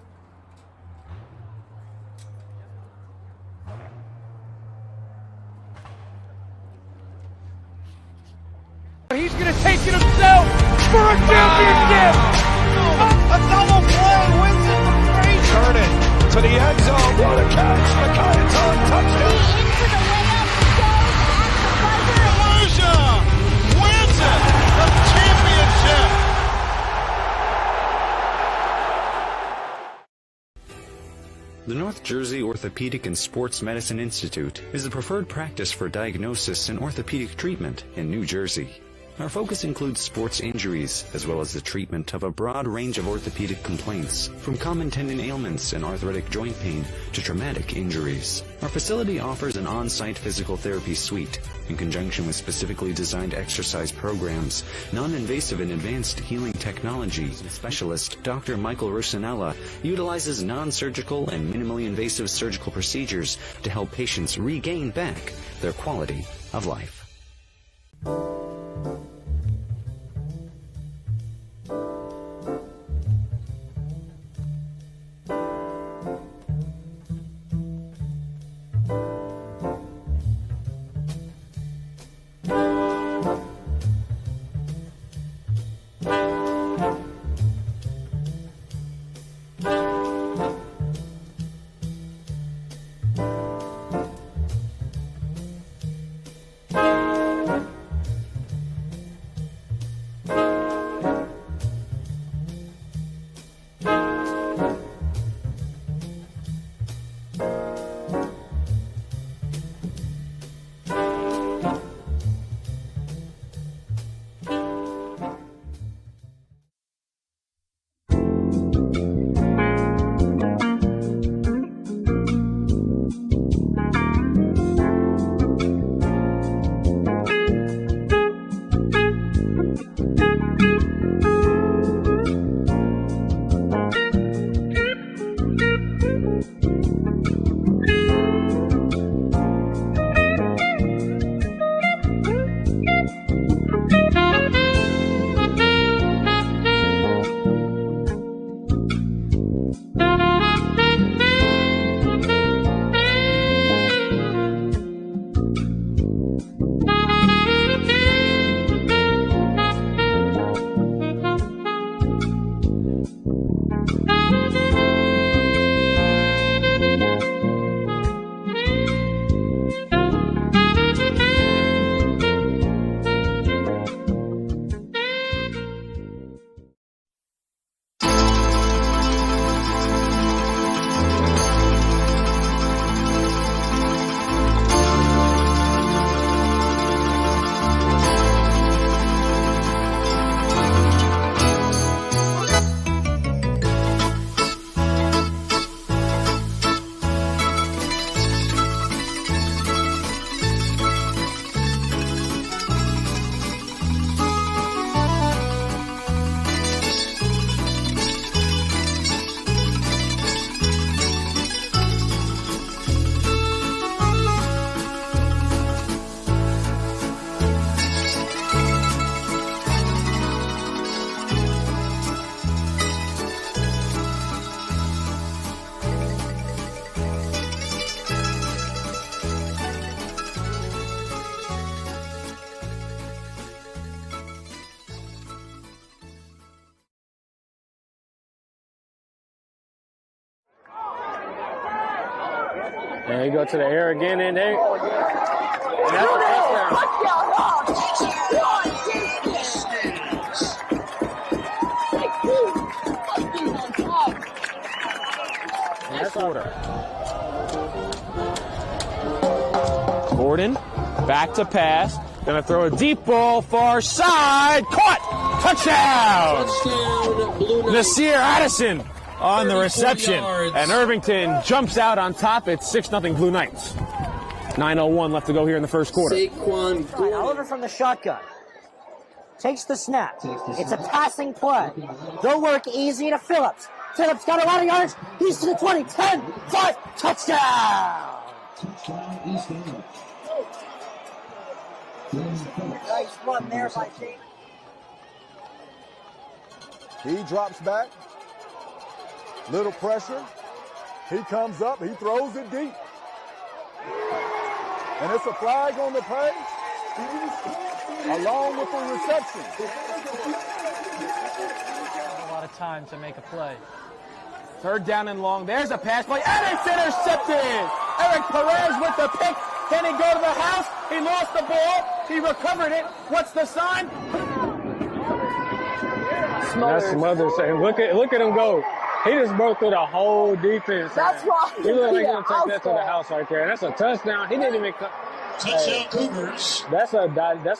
He's going to take it himself for a championship! A double play wins it from Frazier. Turn it to the end zone. What a catch! McKayton touchdown. Into the layup goes at the buzzer. Kalusia wins it. The championship. The North Jersey Orthopedic and Sports Medicine Institute is the preferred practice for diagnosis and orthopedic treatment in New Jersey. Our focus includes sports injuries, as well as the treatment of a broad range of orthopedic complaints, from common tendon ailments and arthritic joint pain to traumatic injuries. Our facility offers an on-site physical therapy suite, in conjunction with specifically designed exercise programs, non-invasive and advanced healing technology. Specialist Dr. Michael Rusinella utilizes non-surgical and minimally invasive surgical procedures to help patients regain back their quality of life. And you go to the air again, and there. And that's a touchdown. That's order. Gordon, back to pass. Gonna throw a deep ball, far side. Caught! Touchdown! Touchdown, Blue Knights. Nasir Addison on the 34 reception. yards. And Irvington jumps out on top. It's 6-0 Blue Knights. 9:01 left to go here in the first quarter. Saquon Gordon. Oliver from the shotgun. Takes the snap. It's a passing play. They'll work easy to Phillips. Phillips got a lot of yards. He's to the 20. 10, 5, touchdown! Nice run there by James. He drops back. Little pressure. He comes up. He throws it deep. And it's a flag on the play, along with the reception. A lot of time to make a play. Third down and long. There's a pass play, and it's intercepted. Eric Perez with the pick. Can he go to the house? He lost the ball. He recovered it. What's the sign? That's Smothers. And look at him go. He just broke through the whole defense. That's right. He looked like he's going to take that to the house right there. That's a touchdown. He didn't even come. Touchdown Cougars. That's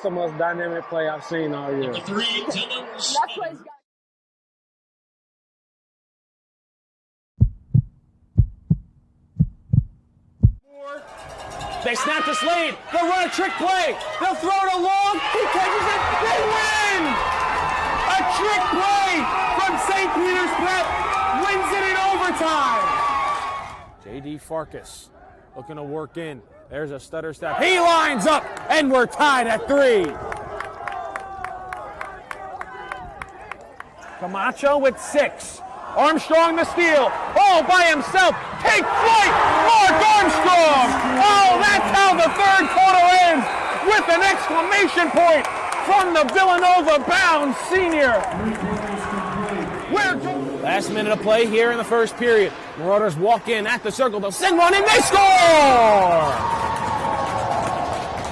the most dynamic play I've seen all year. The 3, Timmons. That play's got. They snap to Slade. They'll run a trick play. They'll throw it along. He catches it. They win! A trick play from St. Peter's Prep wins it in overtime. J.D. Farkas looking to work in. There's a stutter step. He lines up, and we're tied at 3. Camacho with 6. Armstrong the steal, all by himself. Take flight, Mark Armstrong. Oh, that's how the third quarter ends, with an exclamation point from the Villanova-bound senior. Last minute of play here in the first period. Marauders walk in at the circle. They'll send one and they score!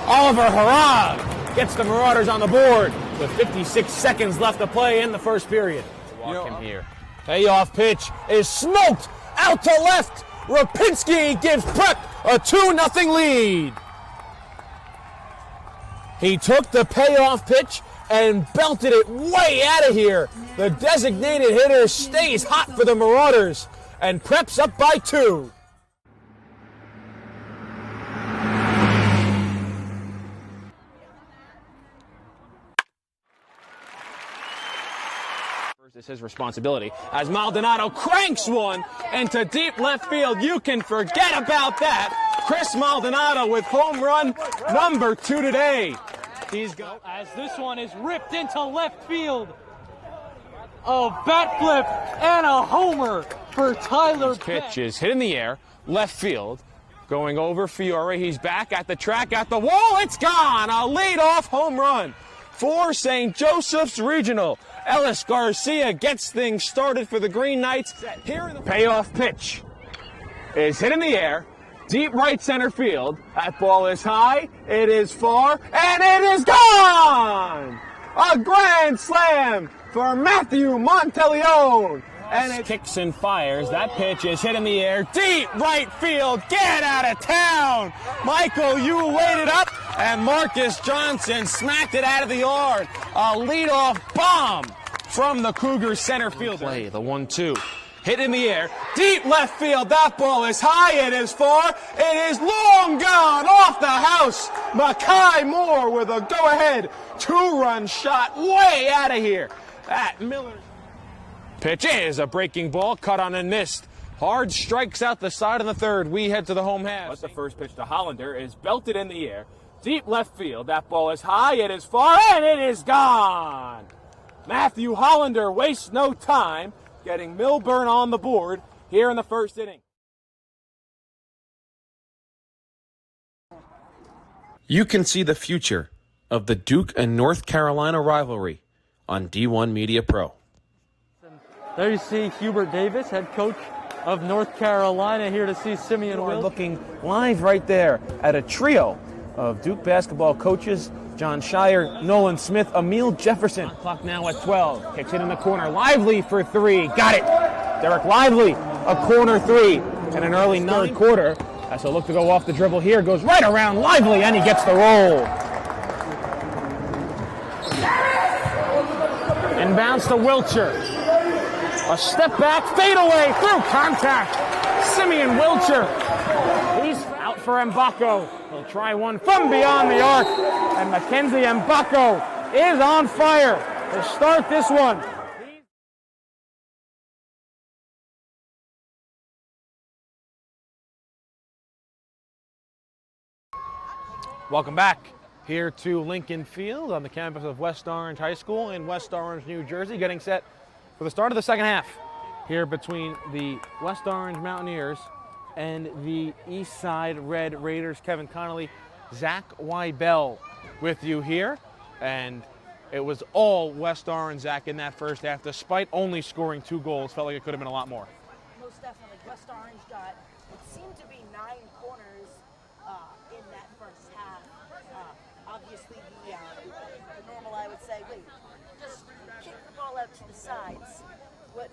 Oliver Harag gets the Marauders on the board with 56 seconds left to play in the first period. Walk him here. Payoff pitch is smoked out to left. Rapinski gives Prep a 2-0 lead. He took the payoff pitch and belted it way out of here. The designated hitter stays hot for the Marauders, and Prep's up by 2. It's his responsibility as Maldonado cranks one into deep left field. You can forget about that. Chris Maldonado with home run number 2 today. He's got As this one is ripped into left field. A bat flip and a homer for Tyler pitch is hit in the air, left field, going over Fiore. He's back at the track, at the wall. It's gone. A leadoff home run for St. Joseph's Regional. Ellis Garcia gets things started for the Green Knights. Here in the payoff pitch is hit in the air, deep right center field. That ball is high, it is far, and it is gone! A grand slam for Matthew Monteleone. And it kicks and fires. That pitch is hit in the air, deep right field. Get out of town! Michael, you waited up, and Marcus Johnson smacked it out of the yard. A leadoff bomb from the Cougars center fielder. Play the 1-2. Hit in the air, deep left field. That ball is high, it is far, it is long gone off the house. Makai Moore with a go-ahead 2-run shot way out of here. That Miller pitch is a breaking ball, cut on and missed. Hard strikes out the side of the third. We head to the home half. But the first pitch to Hollander is belted in the air, deep left field. That ball is high, it is far, and it is gone. Matthew Hollander wastes no time, getting Milburn on the board here in the first inning. You can see the future of the Duke and North Carolina rivalry on D1 Media Pro. There you see Hubert Davis, head coach of North Carolina here to see Simeon We're Wilson. looking live right there at a trio of Duke basketball coaches: John Shire, Nolan Smith, Emil Jefferson. Clock now at 12. Kicks it in the corner. Lively for three. Got it. Derek Lively, a corner three in an early third quarter. As he'll look to go off the dribble here. Goes right around Lively, and he gets the roll. Inbounds to Wilcher. A step back, fade away through contact. Simeon Wilcher. He's out for Mbako. He'll try one from beyond the arc. And Mackenzie Mbako is on fire to start this one. Welcome back here to Lincoln Field on the campus of West Orange High School in West Orange, New Jersey, getting set for the start of the second half here between the West Orange Mountaineers and the Eastside Red Raiders. Kevin Connolly, Zach Wybell with you here, and it was all West Orange, Zach, in that first half, despite only scoring 2 goals. Felt like it could have been a lot more. Most definitely. West Orange got, it seemed to be 9 corners in that first half. Obviously, the normal, I would say, wait, just kick the ball out to the sides. What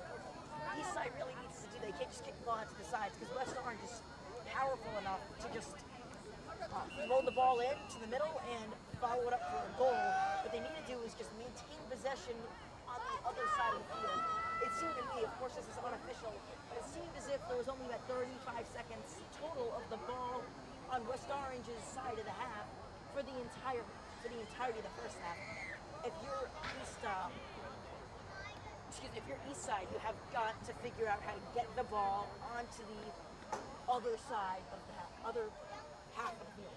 Eastside really needs to do, they can't just kick the ball out to the sides, because West Orange is powerful enough to just throw the ball in to the middle and follow it up for a goal. What they need to do is just maintain possession on the other side of the field. It seemed to me, of course this is unofficial, but it seemed as if there was only about 35 seconds total of the ball on West Orange's side of the half for the entirety of the first half. If you're if you're Eastside, you have got to figure out how to get the ball onto the other side of the other half of the field.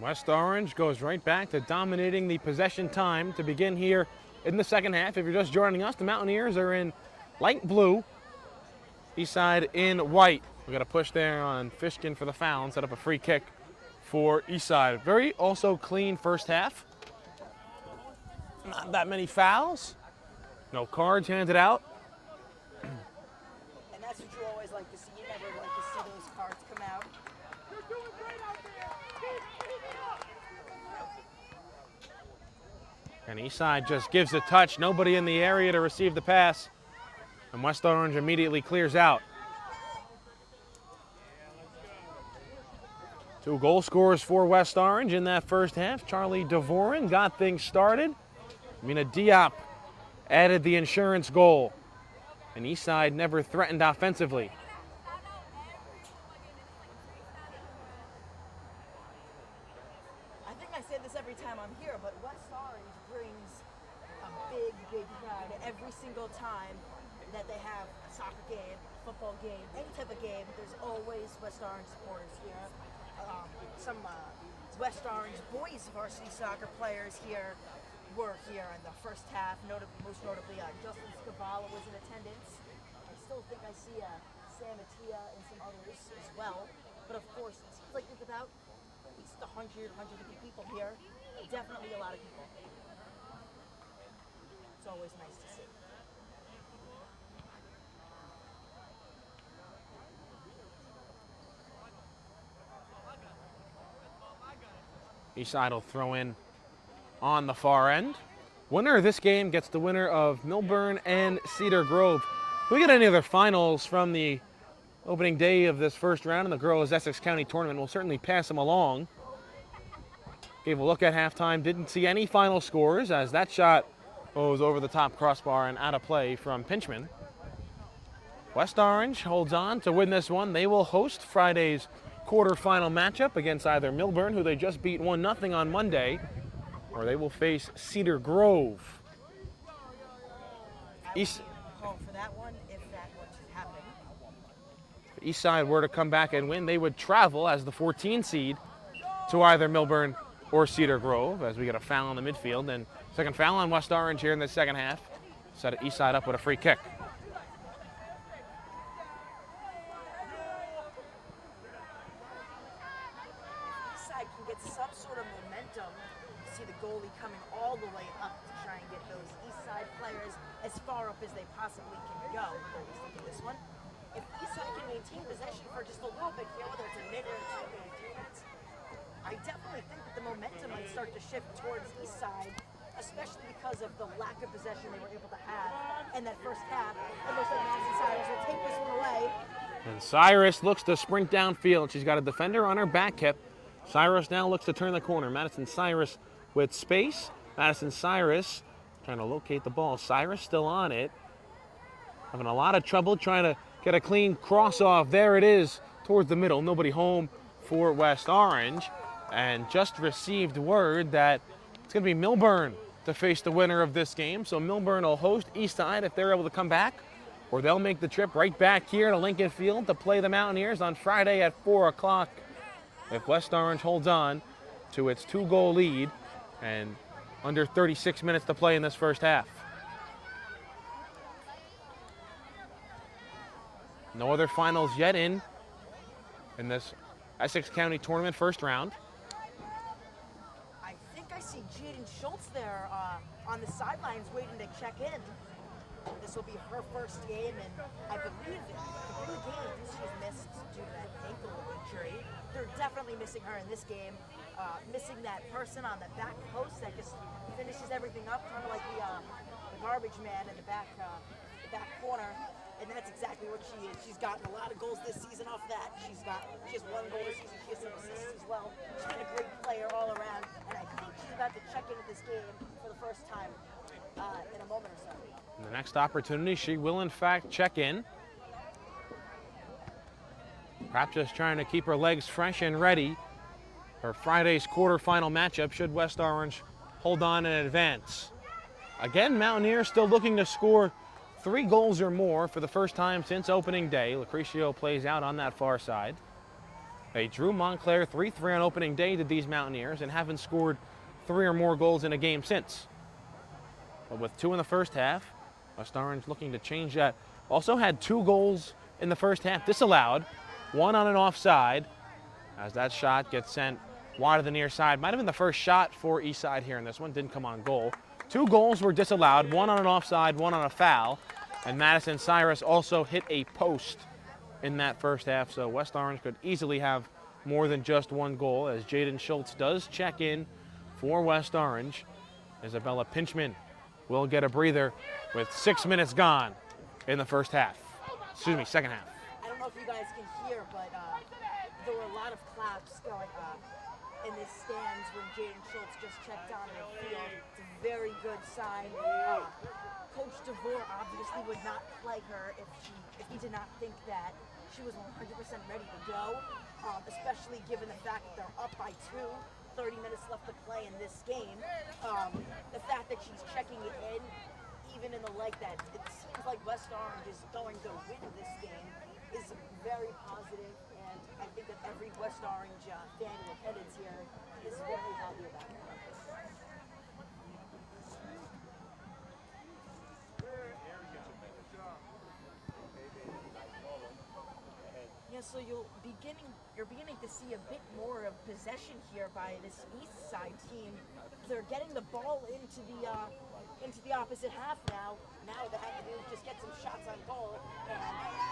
West Orange goes right back to dominating the possession time to begin here in the second half. If you're just joining us, the Mountaineers are in light blue, Eastside in white. We got a push there on Fishkin for the foul and set up a free kick for Eastside. Very also clean first half. Not that many fouls. No cards handed out. And that's what you always like to see. You never like to see those cards come out. And Eastside just gives a touch. Nobody in the area to receive the pass. And West Orange immediately clears out. 2 goal scorers for West Orange in that first half. Charlie Devoren got things started. Mina Diop added the insurance goal. And Eastside never threatened offensively. I think I say this every time I'm here, but West Orange brings a big, big crowd every single time that they have a soccer game, football game, any type of game. There's always West Orange supporters here. Some West Orange boys varsity soccer players here were here in the first half. Most notably, Justin Scavala was in attendance. I still think I see Sam Attia and some others as well. But of course, it seems like there's about at least 100, 150 people here. Definitely a lot of people. It's always nice to see. Eastside will throw in on the far end. Winner of this game gets the winner of Milburn and Cedar Grove. If we get any other finals from the opening day of this first round in the girls Essex County tournament, we'll certainly pass them along. Gave a look at halftime, didn't see any final scores as that shot goes over the top crossbar and out of play from Pinchman. West Orange holds on to win this one. They will host Friday's quarterfinal matchup against either Milburn, who they just beat 1-0 on Monday, or they will face Cedar Grove. Call for that one if that were to happen. If Eastside were to come back and win, they would travel as the 14 seed to either Milburn or Cedar Grove, as we get a foul in the midfield. And second foul on West Orange here in the second half. Set Eastside up with a free kick. Eastside can get some sort of momentum. You see the goalie coming all the way up to try and get those Eastside players as far up as they possibly can go. At least look at this one. If Eastside can maintain possession for just a little bit here, whether it's a minute or 2 or 3 minutes, I definitely think that the momentum might start to shift towards Eastside, especially because of the lack of possession they were able to have in that first half. It looks like Madison Cyrus will take this one away. And Cyrus looks to sprint downfield. She's got a defender on her back hip. Cyrus now looks to turn the corner. Madison Cyrus with space. Madison Cyrus trying to locate the ball. Cyrus still on it. Having a lot of trouble trying to get a clean cross off. There it is towards the middle. Nobody home for West Orange. And just received word that it's going to be Milburn to face the winner of this game. So Milburn will host Eastside if they're able to come back, or they'll make the trip right back here to Lincoln Field to play the Mountaineers on Friday at 4 o'clock if West Orange holds on to its 2-goal lead and under 36 minutes to play in this first half. No other finals yet in this Essex County Tournament first round. I think I see Jaden Schultz there on the sidelines waiting to check in. This will be her first game, and I believe in 3 games she's missed due to that ankle injury. They're definitely missing her in this game. Missing that person on the back post that just finishes everything up, kind of like the garbage man in the back corner. And that's exactly what she is. She's gotten a lot of goals this season off that. She has 1 goal this season. She has some assists as well. She's been a great player all around, and I think she's about to check into this game for the first time in a moment or so. In the next opportunity, she will in fact check in. Perhaps just trying to keep her legs fresh and ready for Friday's quarterfinal matchup should West Orange hold on and advance. Again, Mountaineers still looking to score 3 goals or more for the first time since opening day. Lucrecio plays out on that far side. They drew Montclair 3-3 on opening day to these Mountaineers and haven't scored 3 or more goals in a game since. But with 2 in the first half, West Orange looking to change that. Also had 2 goals in the first half disallowed, 1 on an offside, as that shot gets sent wide of the near side. Might have been the first shot for Eastside here in this one, didn't come on goal. 2 goals were disallowed, 1 on an offside, 1 on a foul, and Madison Cyrus also hit a post in that first half, so West Orange could easily have more than just 1 goal, as Jaden Schultz does check in for West Orange. Isabella Pinchman will get a breather with 6 minutes gone in the first half. Excuse me, second half. I don't know if you guys can hear, but there were a lot of claps going in the stands when Jaden Schultz just checked on the field. It's a very good sign. Coach DeVore obviously would not play her if he did not think that she was 100% ready to go, especially given the fact that they're up by 2, 30 minutes left to play in this game. The fact that she's checking it in, even in the leg that it seems like West Orange is going to win this game, is very positive, and I think that every West Orange fan in attendance here is very happy about it. Yeah, so you're beginning to see a bit more of possession here by this Eastside team. They're getting the ball into the opposite half now. Now what they have to do is just get some shots on goal, and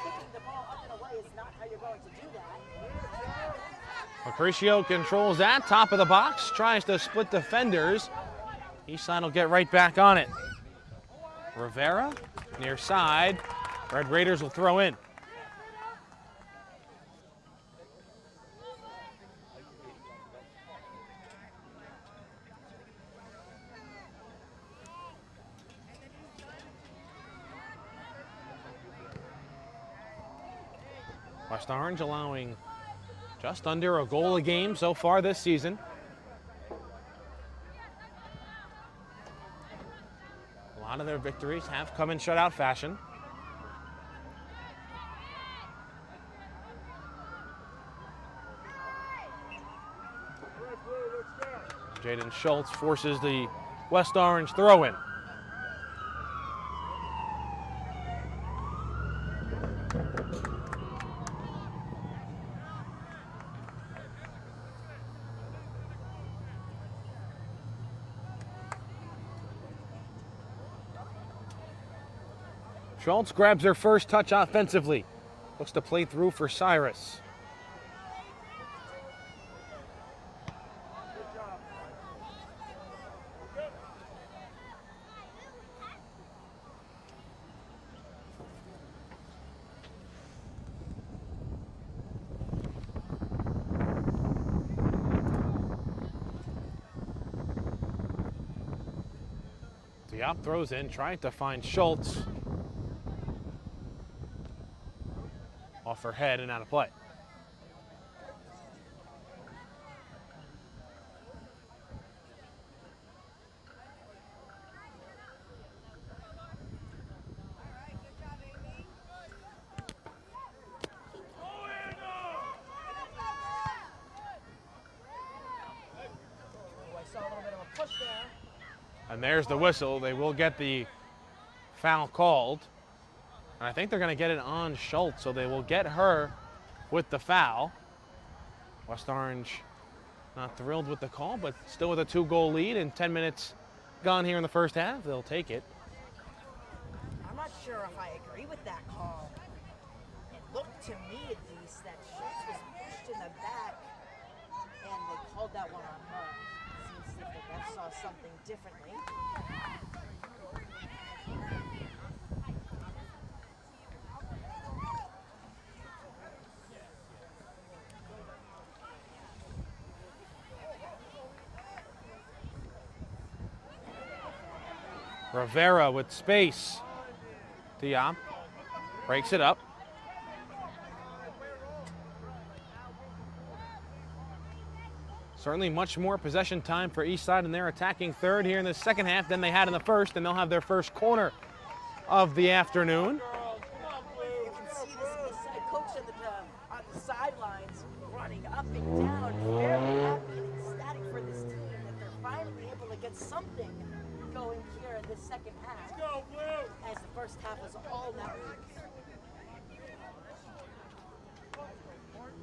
kicking the ball up and away is not how you're going to do that. Lucrecio controls that, top of the box, tries to split defenders. Eastside will get right back on it. Rivera, near side. Red Raiders will throw in. West Orange allowing just under a goal a game so far this season. A lot of their victories have come in shutout fashion. Jaden Schultz forces the West Orange throw-in. Schultz grabs her first touch offensively. Looks to play through for Cyrus. Diop throws in, trying to find Schultz. Off her head and out of play. And there's the whistle. They will get the foul called. And I think they're going to get it on Schultz, so they will get her with the foul. West Orange not thrilled with the call, but still with a 2-goal lead and 10 minutes gone here in the first half. They'll take it. I'm not sure if I agree with that call. It looked to me, at least, that Schultz was pushed in the back, and they called that one on her. Seems as if the ref saw something differently. Rivera with space. Diop breaks it up. Certainly much more possession time for Eastside, and they're attacking third here in the second half than they had in the first, and they'll have their first corner of the afternoon. You can see this Eastside coach on the sidelines running up and down, very happy and ecstatic for this team that they're finally able to get something going here in this second half. Let's go, Blue! As the first half was all Network.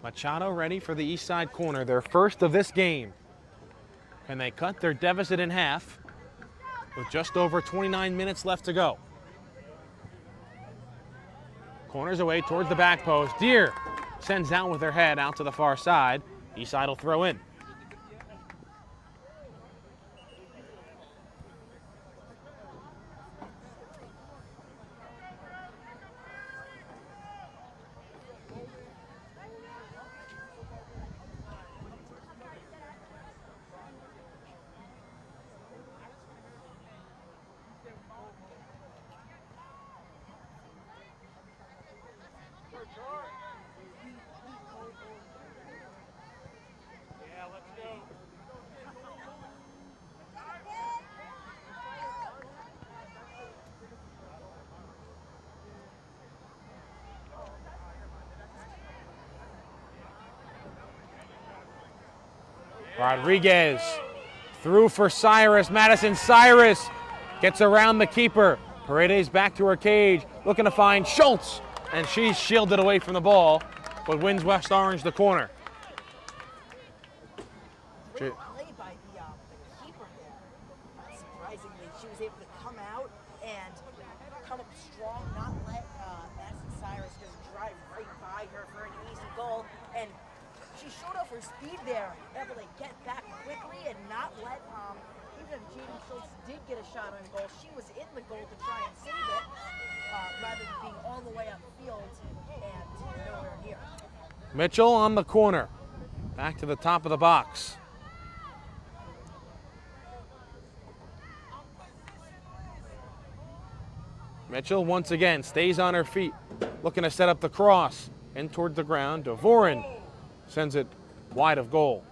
Machado ready for the Eastside corner, their first of this game. Can they cut their deficit in half with just over 29 minutes left to go? Corners away towards the back post. Deere sends out with her head out to the far side. Eastside will throw in. Rodriguez through for Cyrus. Madison Cyrus gets around the keeper. Paredes back to her cage, looking to find Schultz, and she's shielded away from the ball, but wins West Orange the corner. Great play by the keeper there. Surprisingly, she was able to come out and come up strong, not let Madison Cyrus just drive right by her for an easy goal. And she showed off her speed there, able to get back quickly and not let, even if Jaden Schultz did get a shot on goal, she was in the goal to try and save it, rather than being all the way upfield and nowhere near. Mitchell on the corner, back to the top of the box. Mitchell once again stays on her feet, looking to set up the cross in toward the ground. Dvorin sends it wide of goal.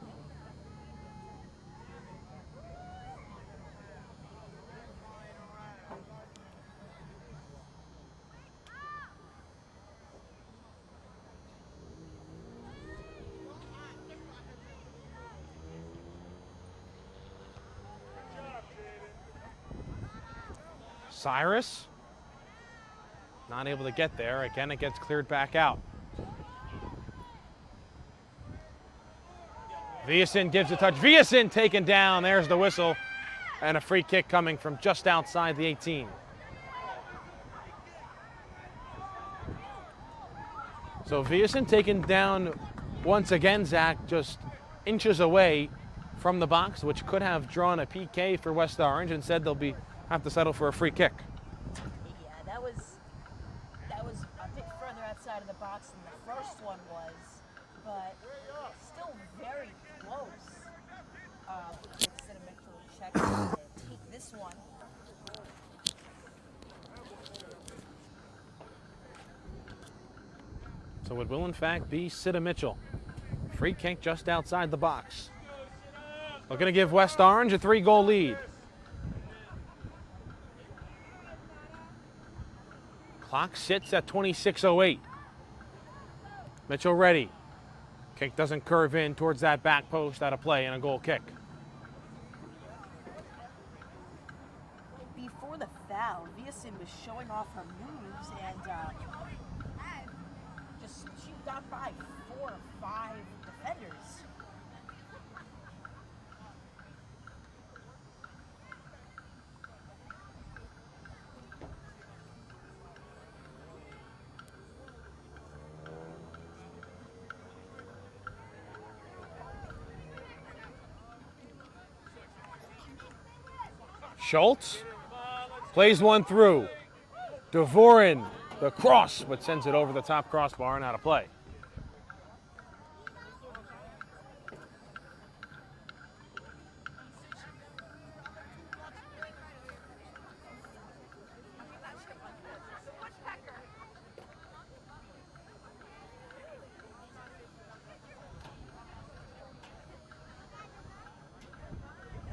Cyrus not able to get there. Again, it gets cleared back out. Viason gives a touch. Viason taken down. There's the whistle. And a free kick coming from just outside the 18. So Viason taken down once again, Zach, just inches away from the box, which could have drawn a PK for West Orange. Instead, they'll have to settle for a free kick. Yeah, that was a bit further outside of the box than the first one was, but still very close. Instead of Mitchell check to take this one. So it will, in fact, be Sida Mitchell. Free kick just outside the box. Looking to give West Orange a 3-goal lead. Clock sits at 26:08. Mitchell ready. Kick doesn't curve in towards that back post, out of play, and a goal kick. Before the foul, Viason was showing off her moves and she got by 4 or 5 defenders. Schultz plays one through. Dvorin, the cross, but sends it over the top crossbar and out of play.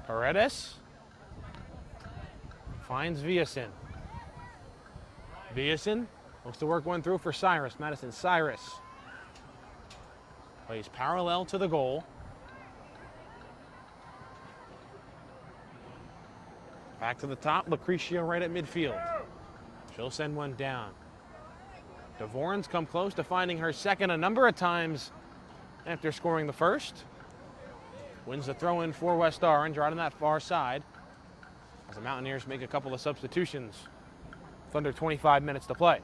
Paredes finds Viason. Viason looks to work one through for Cyrus. Madison Cyrus plays parallel to the goal. Back to the top, Lucretia right at midfield. She'll send one down. Dvorin's come close to finding her second a number of times after scoring the first. Wins the throw-in for West Orange right on that far side as the Mountaineers make a couple of substitutions with under 25 minutes to play.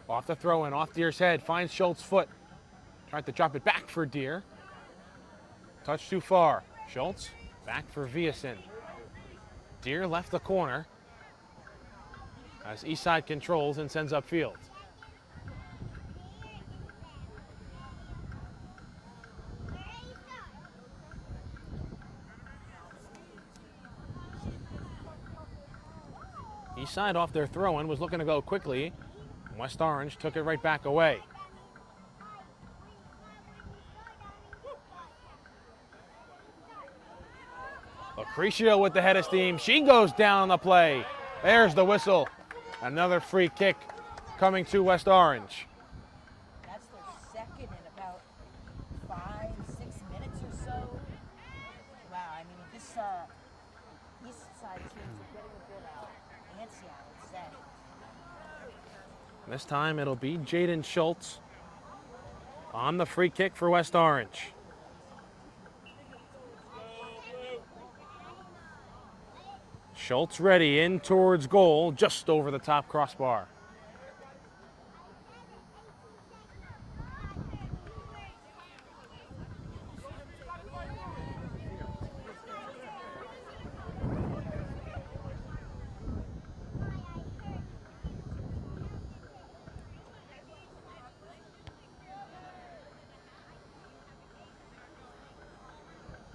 Off the throw-in, off Deer's head, finds Schultz's foot. Tried to drop it back for Deer. Touch too far. Schultz back for Viason. Deer left the corner as Eastside controls and sends upfield. Eastside off their throw-in was looking to go quickly. West Orange took it right back away. Lucretia with the head of steam. She goes down on the play. There's the whistle. Another free kick coming to West Orange. That's their second in about 5-6 minutes or so. Wow, I mean, this Eastside teams are getting a bit antsy, I would say. This time it'll be Jaden Schultz on the free kick for West Orange. Schultz ready, in towards goal, just over the top crossbar.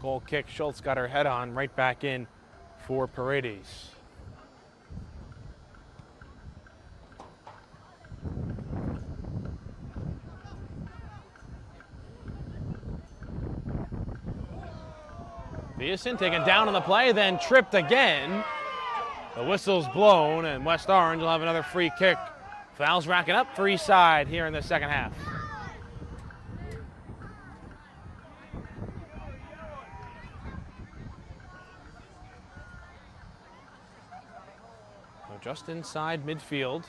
Goal kick, Schultz got her head on, right back in for Paredes. Viason taken down on the play, then tripped again. The whistle's blown, and West Orange will have another free kick. Fouls racking up for Eastside here in the second half. Just inside midfield.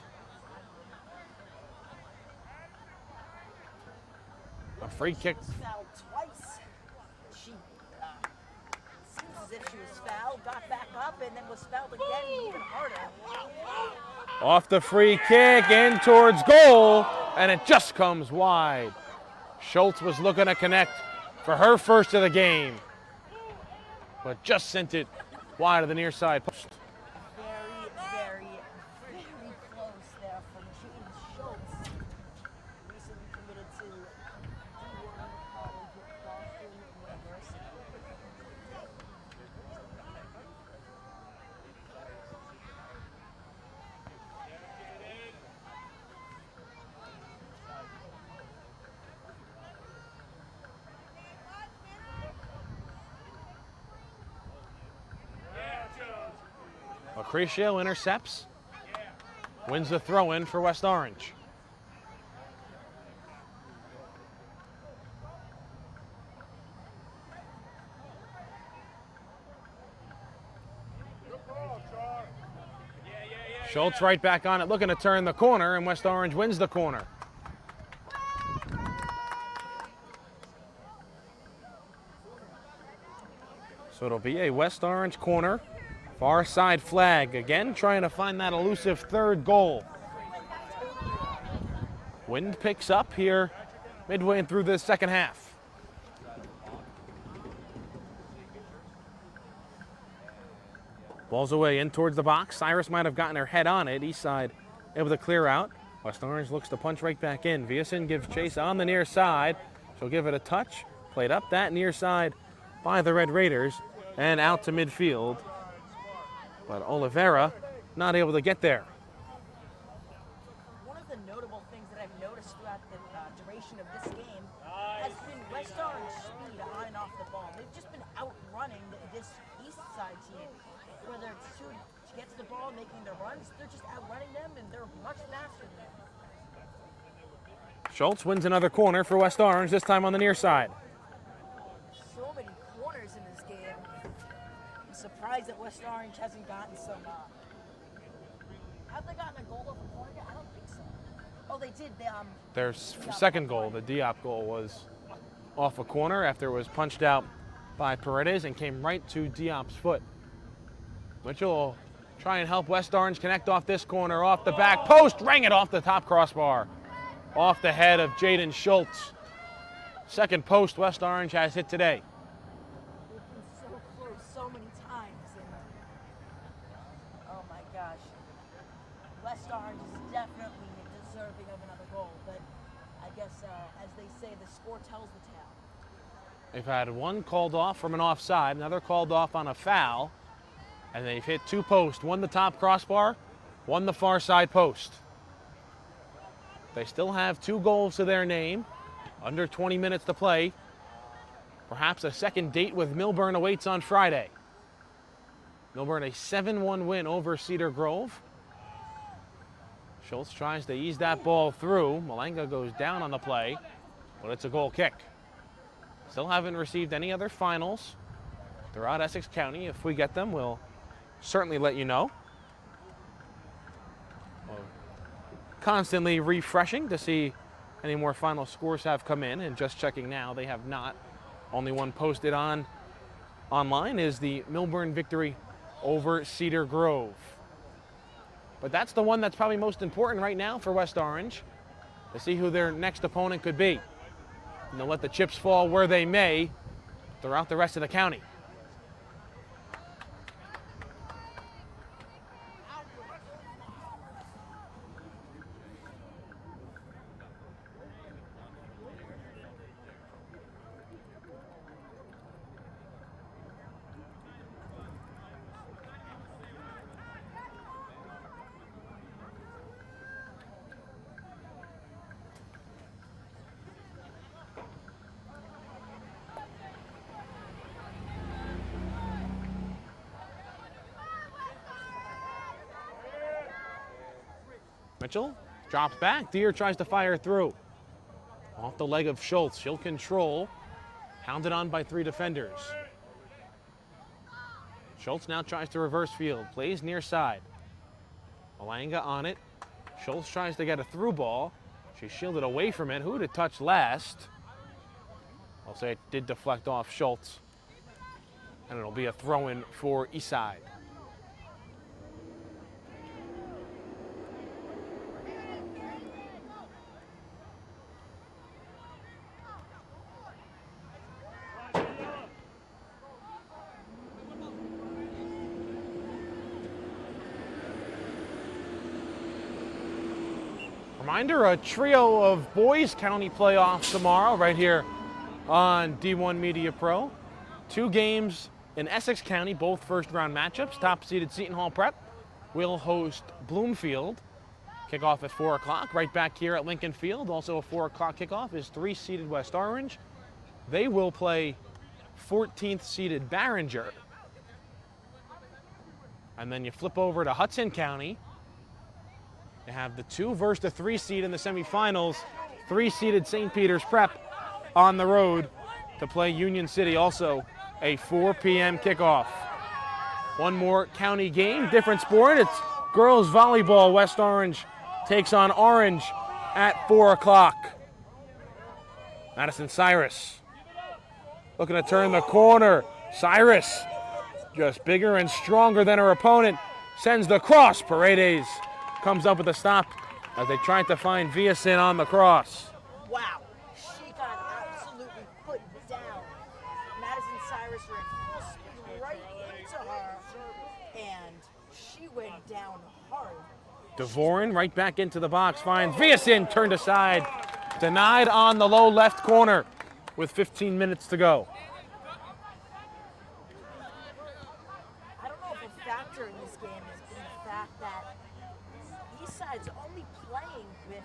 A free kick. She was fouled twice. She seems as if she was fouled, got back up, and then was fouled again, even harder. Off the free kick, in towards goal, and it just comes wide. Schultz was looking to connect for her first of the game, but just sent it wide of the near side post. Very close there from James Schultz. Recently committed to D1 college at Boston University. Acrecio intercepts, wins the throw-in for West Orange. Schultz right back on it, looking to turn the corner, and West Orange wins the corner. So it'll be a West Orange corner. Far side flag, again trying to find that elusive third goal. Wind picks up here midway through the second half. Ball's away in towards the box. Cyrus might have gotten her head on it. Eastside able to clear out. West Orange looks to punch right back in. Viason gives chase on the near side. She'll give it a touch. Played up that near side by the Red Raiders and out to midfield. But Oliveira not able to get there. One of the notable things that I've noticed throughout the duration of this game has been West Orange speed on and off the ball. They've just been outrunning this Eastside team. Whether it's to get to the ball, making their runs, they're just outrunning them, and they're much faster than them. Schultz wins another corner for West Orange, this time on the near side. So many corners in this game. I'm surprised that West Orange hasn't gotten some. Have they gotten a goal off a corner? I don't think so. Oh, they did. Their second goal, the Diop goal, was off a corner after it was punched out by Paredes and came right to Diop's foot. Mitchell will try and help West Orange connect off this corner, off the back post, rang it off the top crossbar. Off the head of Jaden Schultz. Second post West Orange has hit today. They've been so close so many times, and oh my gosh. West Orange is definitely deserving of another goal, but I guess, as they say, the score tells the tale. They've had one called off from an offside, another called off on a foul, and they've hit two posts, one the top crossbar, one the far side post. They still have 2 goals to their name, under 20 minutes to play. Perhaps a second date with Millburn awaits on Friday. Millburn a 7-1 win over Cedar Grove. Schultz tries to ease that ball through. Malanga goes down on the play, but it's a goal kick. Still haven't received any other finals throughout Essex County. If we get them, we'll certainly let you know. Constantly refreshing to see any more final scores have come in, and just checking now, they have not. Only one posted online is the Millburn victory over Cedar Grove. But that's the one that's probably most important right now for West Orange, to see who their next opponent could be. And they'll let the chips fall where they may throughout the rest of the county. Mitchell drops back. Deere tries to fire through. Off the leg of Schultz. She'll control. Hounded on by 3 defenders. Schultz now tries to reverse field. Plays near side. Malanga on it. Schultz tries to get a through ball. She's shielded away from it. Who to touch last? I'll say it did deflect off Schultz. And it'll be a throw-in for Eastside. Reminder, a trio of boys county playoffs tomorrow right here on D1 Media Pro. 2 games in Essex County, both first-round matchups. Top-seeded Seton Hall Prep will host Bloomfield. Kickoff at 4 o'clock. Right back here at Lincoln Field, also a 4 o'clock kickoff, is 3-seeded West Orange. They will play 14th-seeded Barringer. And then you flip over to Hudson County. You have the 2 versus the 3 seed in the semifinals. 3-seeded St. Peter's Prep on the road to play Union City, also a 4 p.m. kickoff. One more county game, different sport. It's girls volleyball. West Orange takes on Orange at 4 o'clock. Madison Cyrus looking to turn the corner. Cyrus, just bigger and stronger than her opponent, sends the cross. Paredes comes up with a stop as they tried to find Viasin on the cross. Wow, she got absolutely put down. Madison Cyrus ran full speed right into her, and she went down hard. Devorin right back into the box, finds Viasin, turned aside, denied on the low left corner with 15 minutes to go. I don't know if a factor in this game has been the fact that Eastside's only playing with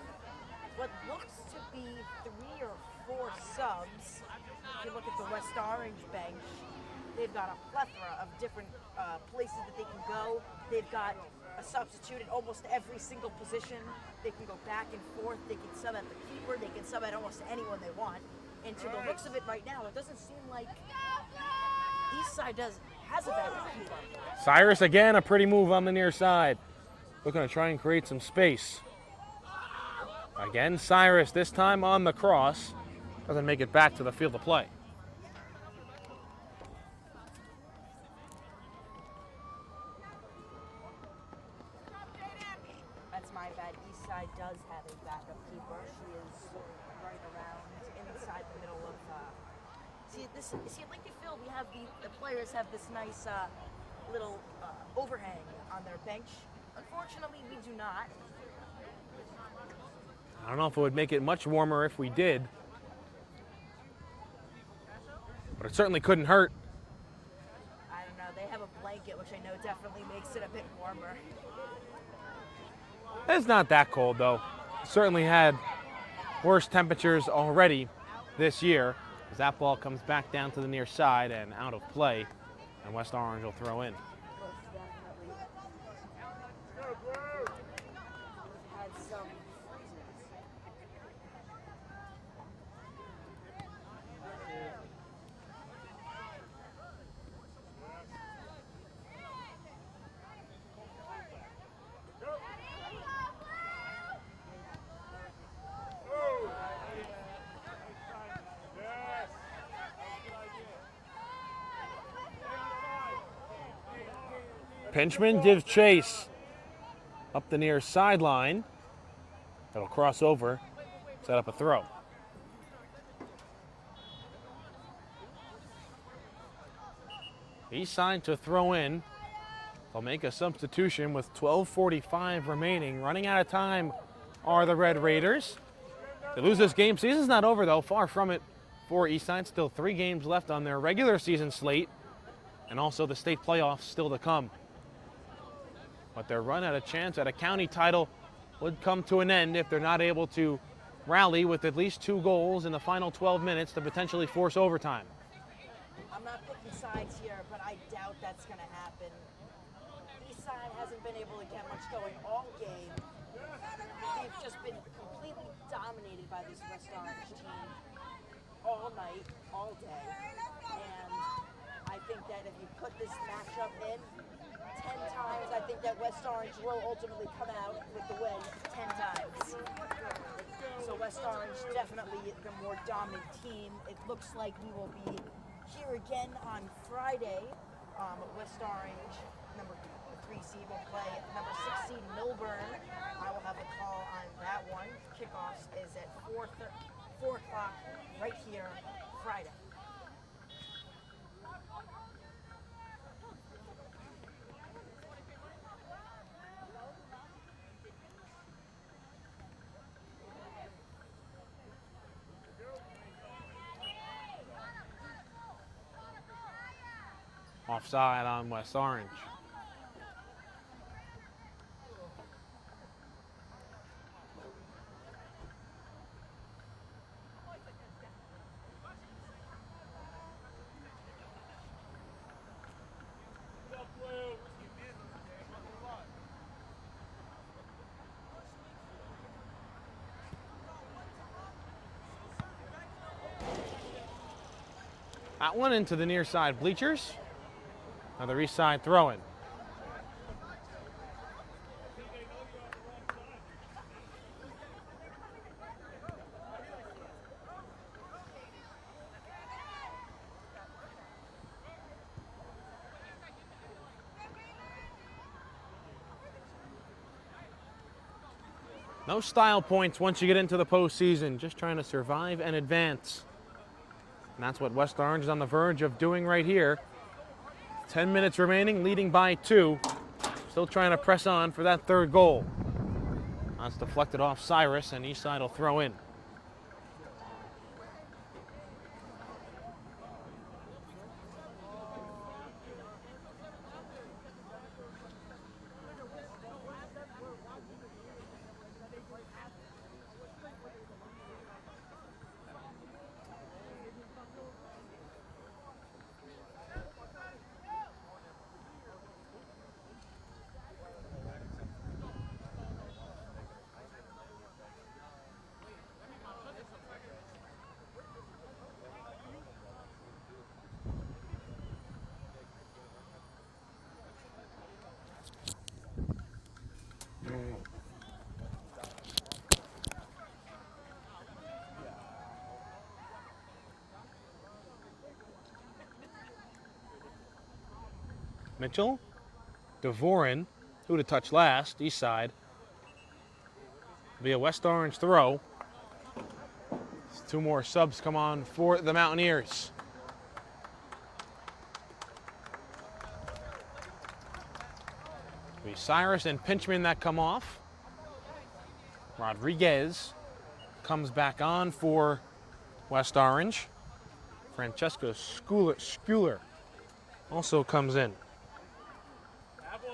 what looks to be 3 or 4 subs. If you look at the West Orange bench, they've got a plethora of different places that they can go. They've got a substitute at almost every single position. They can go back and forth. They can sub at the keeper. They can sub at almost anyone they want. And to the looks of it right now, it doesn't seem like Eastside has a backup keeper. Cyrus again, a pretty move on the near side. Looking to try and create some space. Again, Cyrus, this time on the cross. Doesn't make it back to the field of play. That's my bad. Eastside does have a backup keeper. She is right around inside the middle of. See at Lincoln Field, we have the players have this nice little overhang on their bench. Unfortunately, we do not. I don't know if it would make it much warmer if we did. But it certainly couldn't hurt. I don't know. They have a blanket, which I know definitely makes it a bit warmer. It's not that cold, though. Certainly had worse temperatures already this year. As that ball comes back down to the near side and out of play, and West Orange will throw in. Pinchman gives chase up the near sideline. That'll cross over, set up a throw. Eastside to throw in. They'll make a substitution with 12:45 remaining. Running out of time are the Red Raiders. They lose this game. Season's not over, though. Far from it for Eastside. Still 3 games left on their regular season slate, and also the state playoffs still to come. But their run at a chance at a county title would come to an end if they're not able to rally with at least 2 goals in the final 12 minutes to potentially force overtime. I'm not picking sides here, but I doubt that's going to happen. Eastside hasn't been able to get much going all game. They've just been completely dominated by this West Orange team all night, all day. And I think that if you put this matchup in 10 times, I think that West Orange will ultimately come out with the win 10 times. So West Orange definitely the more dominant team. It looks like we will be here again on Friday. West Orange, number 3 seed, will play number 6 seed Milburn. I will have a call on that one. Kickoffs is at 4 o'clock right here Friday. Offside on West Orange. That one into the near side bleachers. Another east side throw-in. No style points once you get into the postseason, just trying to survive and advance. And that's what West Orange is on the verge of doing right here. 10 minutes remaining, leading by 2. Still trying to press on for that third goal. That's deflected off Cyrus, and Eastside will throw in. Mitchell, Devorin, who to touch last, east side. Be a West Orange throw. 2 more subs come on for the Mountaineers. Be Cyrus and Pinchman that come off. Rodriguez comes back on for West Orange. Francesco Schuler also comes in.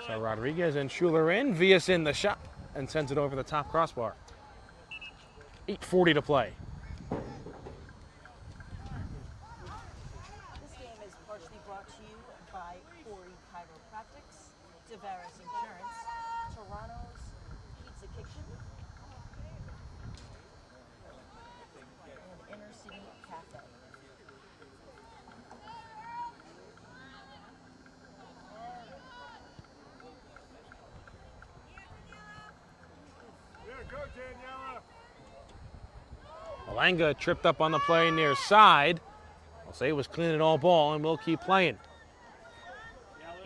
So Rodriguez and Schuler in. Vias in the shot and sends it over the top crossbar. 8:40 to play. This game is partially brought to you by Corey Chiropractics, Tavares Insurance, Toronto's Pizza Kitchen, and Inner City Cafe. Malanga tripped up on the play near side. I'll say it was cleaning all ball, and we'll keep playing.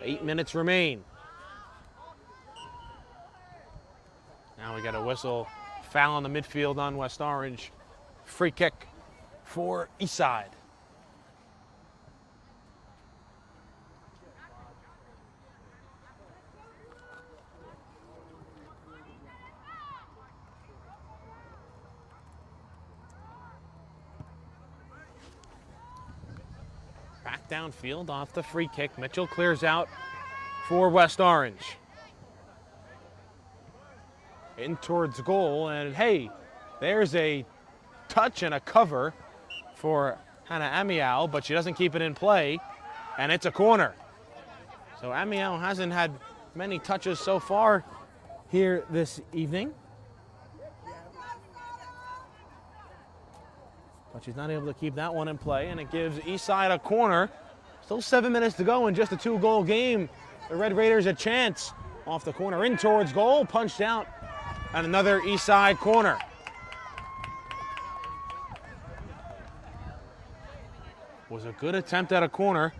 8 minutes remain. Now we got a whistle. Foul on the midfield on West Orange. Free kick for Eastside. Back downfield off the free kick. Mitchell clears out for West Orange. In towards goal, and hey, there's a touch and a cover for Hannah Amiao, but she doesn't keep it in play, and it's a corner. So Amiao hasn't had many touches so far here this evening. But she's not able to keep that one in play, and it gives Eastside a corner. Still 7 minutes to go in just a 2-goal game. The Red Raiders a chance. Off the corner, in towards goal, punched out, and another Eastside corner. Was a good attempt at a corner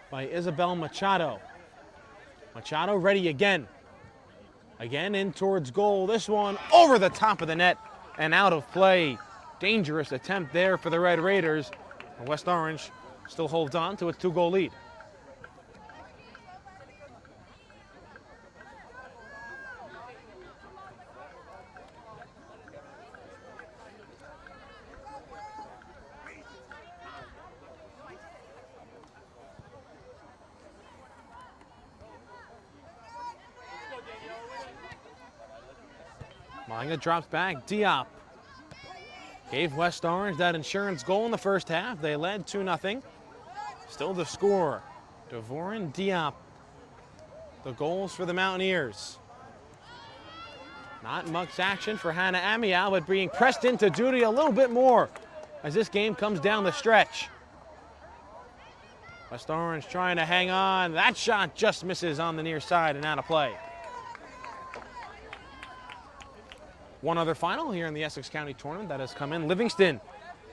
by Isabel Machado. Machado ready again. Again in towards goal. This one over the top of the net and out of play. Dangerous attempt there for the Red Raiders. And West Orange still holds on to its 2-goal lead. Manga drops back. Diop gave West Orange that insurance goal in the first half. They led 2-0. Still the score. Devorin, Diop. The goals for the Mountaineers. Not much action for Hannah Amial, but being pressed into duty a little bit more as this game comes down the stretch. West Orange trying to hang on. That shot just misses on the near side and out of play. One other final here in the Essex County tournament that has come in. Livingston,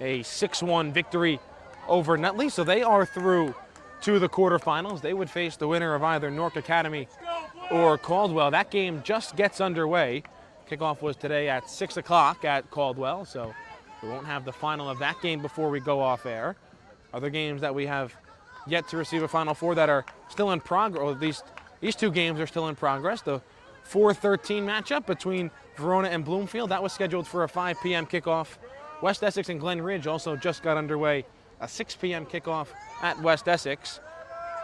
a 6-1 victory over Nutley, so they are through to the quarterfinals. They would face the winner of either Newark Academy or Caldwell. That game just gets underway. Kickoff was today at 6 o'clock at Caldwell, so we won't have the final of that game before we go off air. Other games that we have yet to receive a final for that are still in progress, or at least these 2 games are still in progress. The 4-13 matchup between Verona and Bloomfield, that was scheduled for a 5 p.m. kickoff. West Essex and Glen Ridge also just got underway. A 6 p.m. kickoff at West Essex.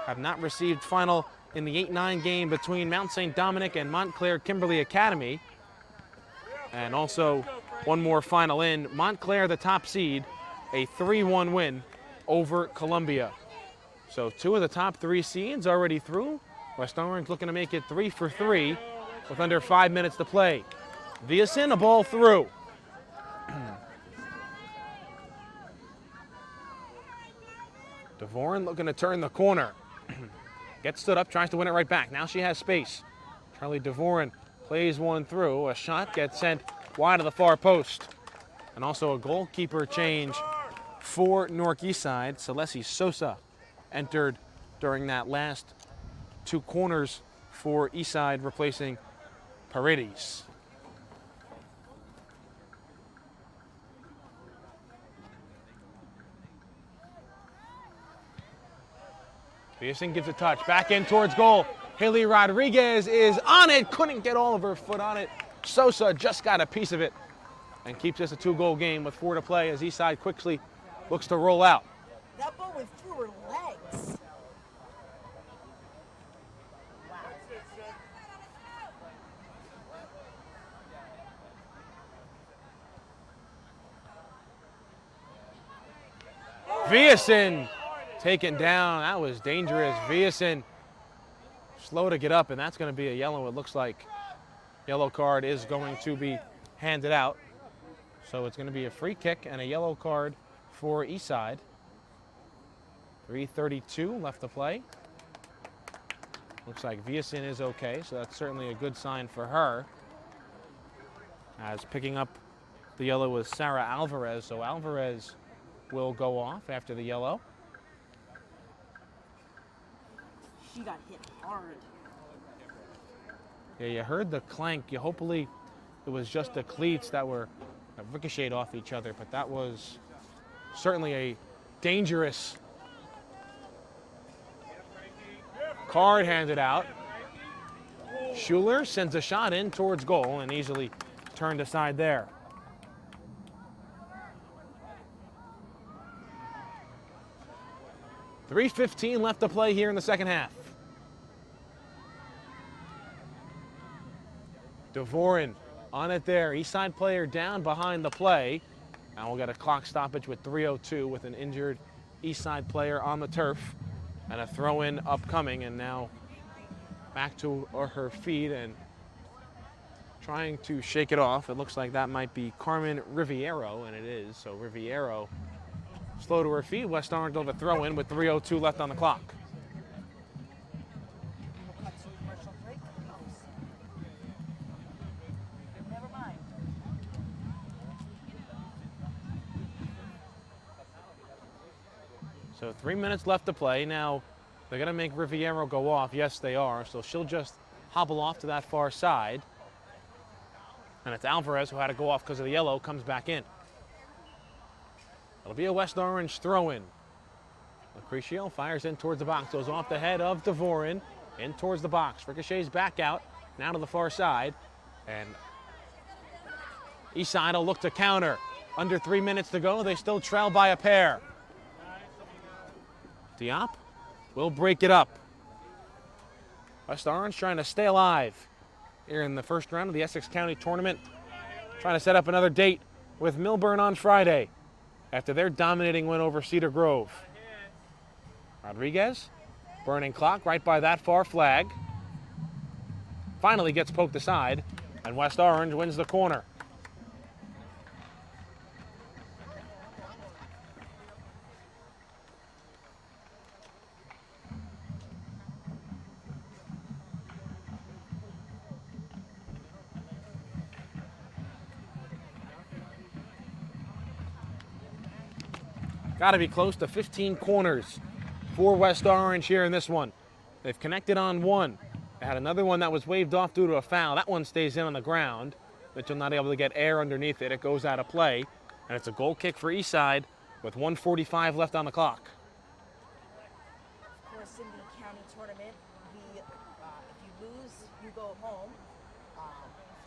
Have not received final in the 8-9 game between Mount St. Dominic and Montclair Kimberly Academy. And also one more final in. Montclair, the top seed, a 3-1 win over Columbia. So 2 of the top 3 seeds already through. West Orange looking to make it 3 for 3 with under 5 minutes to play. Viason, a ball through. Devorin looking to turn the corner. Gets stood up, tries to win it right back. Now she has space. Charlie Devorin plays one through. A shot gets sent wide of the far post. And also a goalkeeper change for Newark Eastside. Celeste Sosa entered during that last 2 corners for Eastside, replacing Paredes. Pearson gives a touch, back in towards goal. Haley Rodriguez is on it, couldn't get all of her foot on it. Sosa just got a piece of it and keeps this a 2-goal game with 4 to play as Eastside quickly looks to roll out. That ball went through her legs. Viason taken down. That was dangerous. Viason slow to get up, and that's going to be a yellow. It looks like yellow card is going to be handed out. So it's going to be a free kick and a yellow card for Eastside. 3:32 left to play. Looks like Viason is okay, so that's certainly a good sign for her. As picking up the yellow was Sarah Alvarez, so Alvarez will go off after the yellow. She got hit hard. Yeah, you heard the clank. Hopefully it was just the cleats that were ricocheted off each other, but that was certainly a dangerous card handed out. Schuler sends a shot in towards goal and easily turned aside there. .3:15 left to play here in the second half. Devorin on it there. Eastside player down behind the play. And we'll get a clock stoppage with 3:02 with an injured Eastside player on the turf. And a throw-in upcoming, and now back to her feet and trying to shake it off. It looks like that might be Carmen Riviero, and it is. So Riviero slow to her feet. West Orange will have a throw in with 3:02 left on the clock. We'll cut to commercial break. Never mind. So 3 minutes left to play. Now, they're going to make Riviero go off. Yes, they are. So she'll just hobble off to that far side. And it's Alvarez, who had to go off because of the yellow, comes back in. It'll be a West Orange throw-in. Lucrecio fires in towards the box, goes off the head of Dvorin, in towards the box. Ricochets back out, now to the far side. And Eastside will look to counter. Under 3 minutes to go, they still trail by a pair. Diop will break it up. West Orange trying to stay alive here in the first round of the Essex County Tournament. Trying to set up another date with Millburn on Friday after their dominating win over Cedar Grove. Rodriguez, burning clock right by that far flag. Finally gets poked aside, and West Orange wins the corner. Got to be close to 15 corners for West Orange here in this one. They've connected on one. They had another one that was waved off due to a foul. That one stays in on the ground. Mitchell not able to get air underneath it. It goes out of play. And it's a goal kick for Eastside with 1:45 left on the clock. Of course, in the county tournament, if you lose, you go home.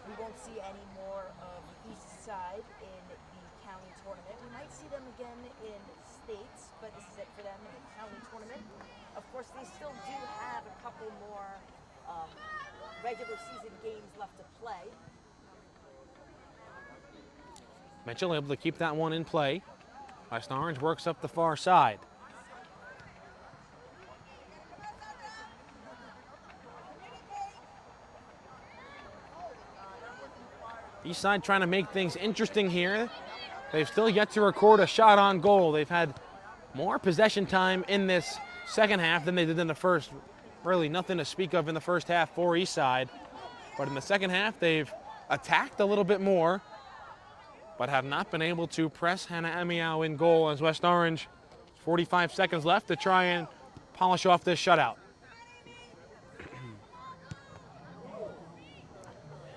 We won't see any more of Eastside in the county tournament. We might see them again in states, but this is it for them in the county tournament. Of course, they still do have a couple more regular season games left to play. Mitchell able to keep that one in play. West Orange works up the far side. Eastside trying to make things interesting here. They've still yet to record a shot on goal. They've had more possession time in this second half than they did in the first. Really nothing to speak of in the first half for Eastside. But in the second half, they've attacked a little bit more, but have not been able to press Hannah Amiao in goal as West Orange. 45 seconds left to try and polish off this shutout.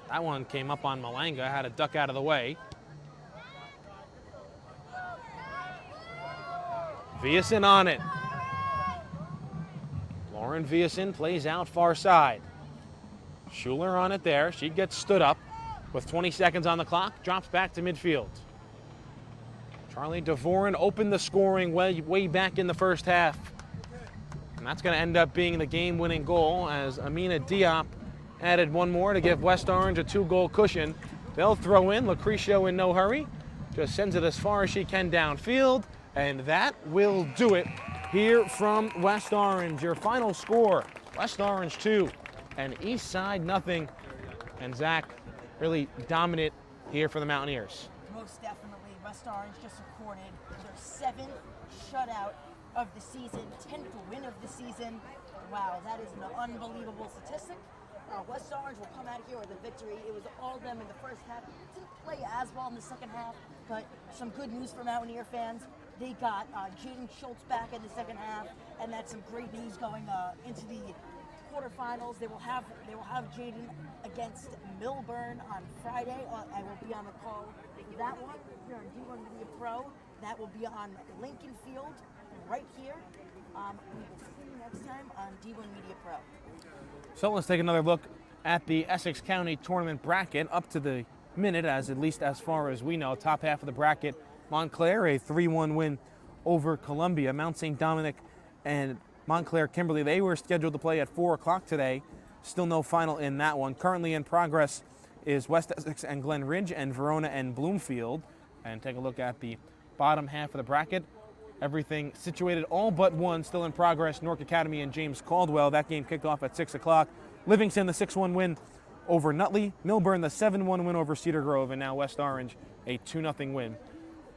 That one came up on Malanga, had to duck out of the way. Viason on it. Lauren Viason plays out far side. Schuler on it there. She gets stood up with 20 seconds on the clock, drops back to midfield. Charlie Dvorin opened the scoring way back in the first half. And that's going to end up being the game-winning goal as Amina Diop added one more to give West Orange a 2-goal cushion. They'll throw in. Lucrecio in no hurry. Just sends it as far as she can downfield. And that will do it here from West Orange. Your final score, West Orange 2 and Eastside nothing. And Zach really dominant here for the Mountaineers. Most definitely. West Orange just recorded their 7th shutout of the season, 10th win of the season. Wow, that is an unbelievable statistic. West Orange will come out here with a victory. It was all them in the first half. Didn't play as well in the second half, but some good news for Mountaineer fans. They got Jaden Schultz back in the second half, and that's some great news going into the quarterfinals. They will have Jaden against Millburn on Friday. I will be on the call for that one here on D1 Media Pro. That will be on Lincoln Field right here. We will see you next time on D1 Media Pro. So let's take another look at the Essex County Tournament bracket up to the minute, at least as far as we know. Top half of the bracket, Montclair, a 3-1 win over Columbia. Mount St. Dominic and Montclair Kimberly, they were scheduled to play at 4 o'clock today. Still no final in that one. Currently in progress is West Essex and Glen Ridge and Verona and Bloomfield. And take a look at the bottom half of the bracket. Everything situated, all but one, still in progress. Newark Academy and James Caldwell. That game kicked off at 6 o'clock. Livingston, the 6-1 win over Nutley. Millburn, the 7-1 win over Cedar Grove. And now West Orange, a 2-0 win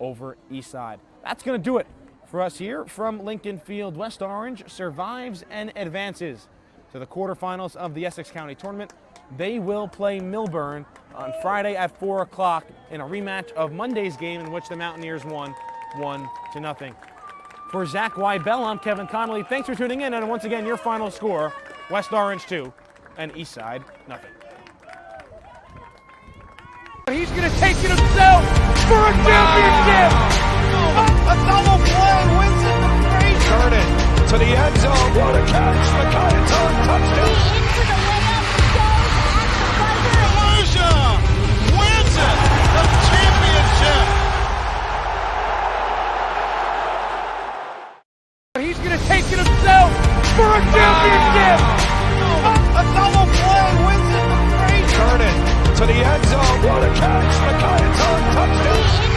over Eastside. That's going to do it For us here from Lincoln Field, West Orange survives and advances to the quarterfinals of the Essex County Tournament. They will play Milburn on Friday at 4 o'clock in a rematch of Monday's game in which the Mountaineers won 1-0. For Zach Wybell, I'm Kevin Connolly. Thanks for tuning in, and once again, your final score, West Orange 2 and Eastside 0. He's going to take it himself for a championship. A double play wins it the free. Turn it to the end zone. What a catch. McKay's on touchdown. Volusia wins it. The championship. He's going to take it himself for a championship. A double play wins it the free. Turn it to the end zone. What a catch. McKay's on touchdown.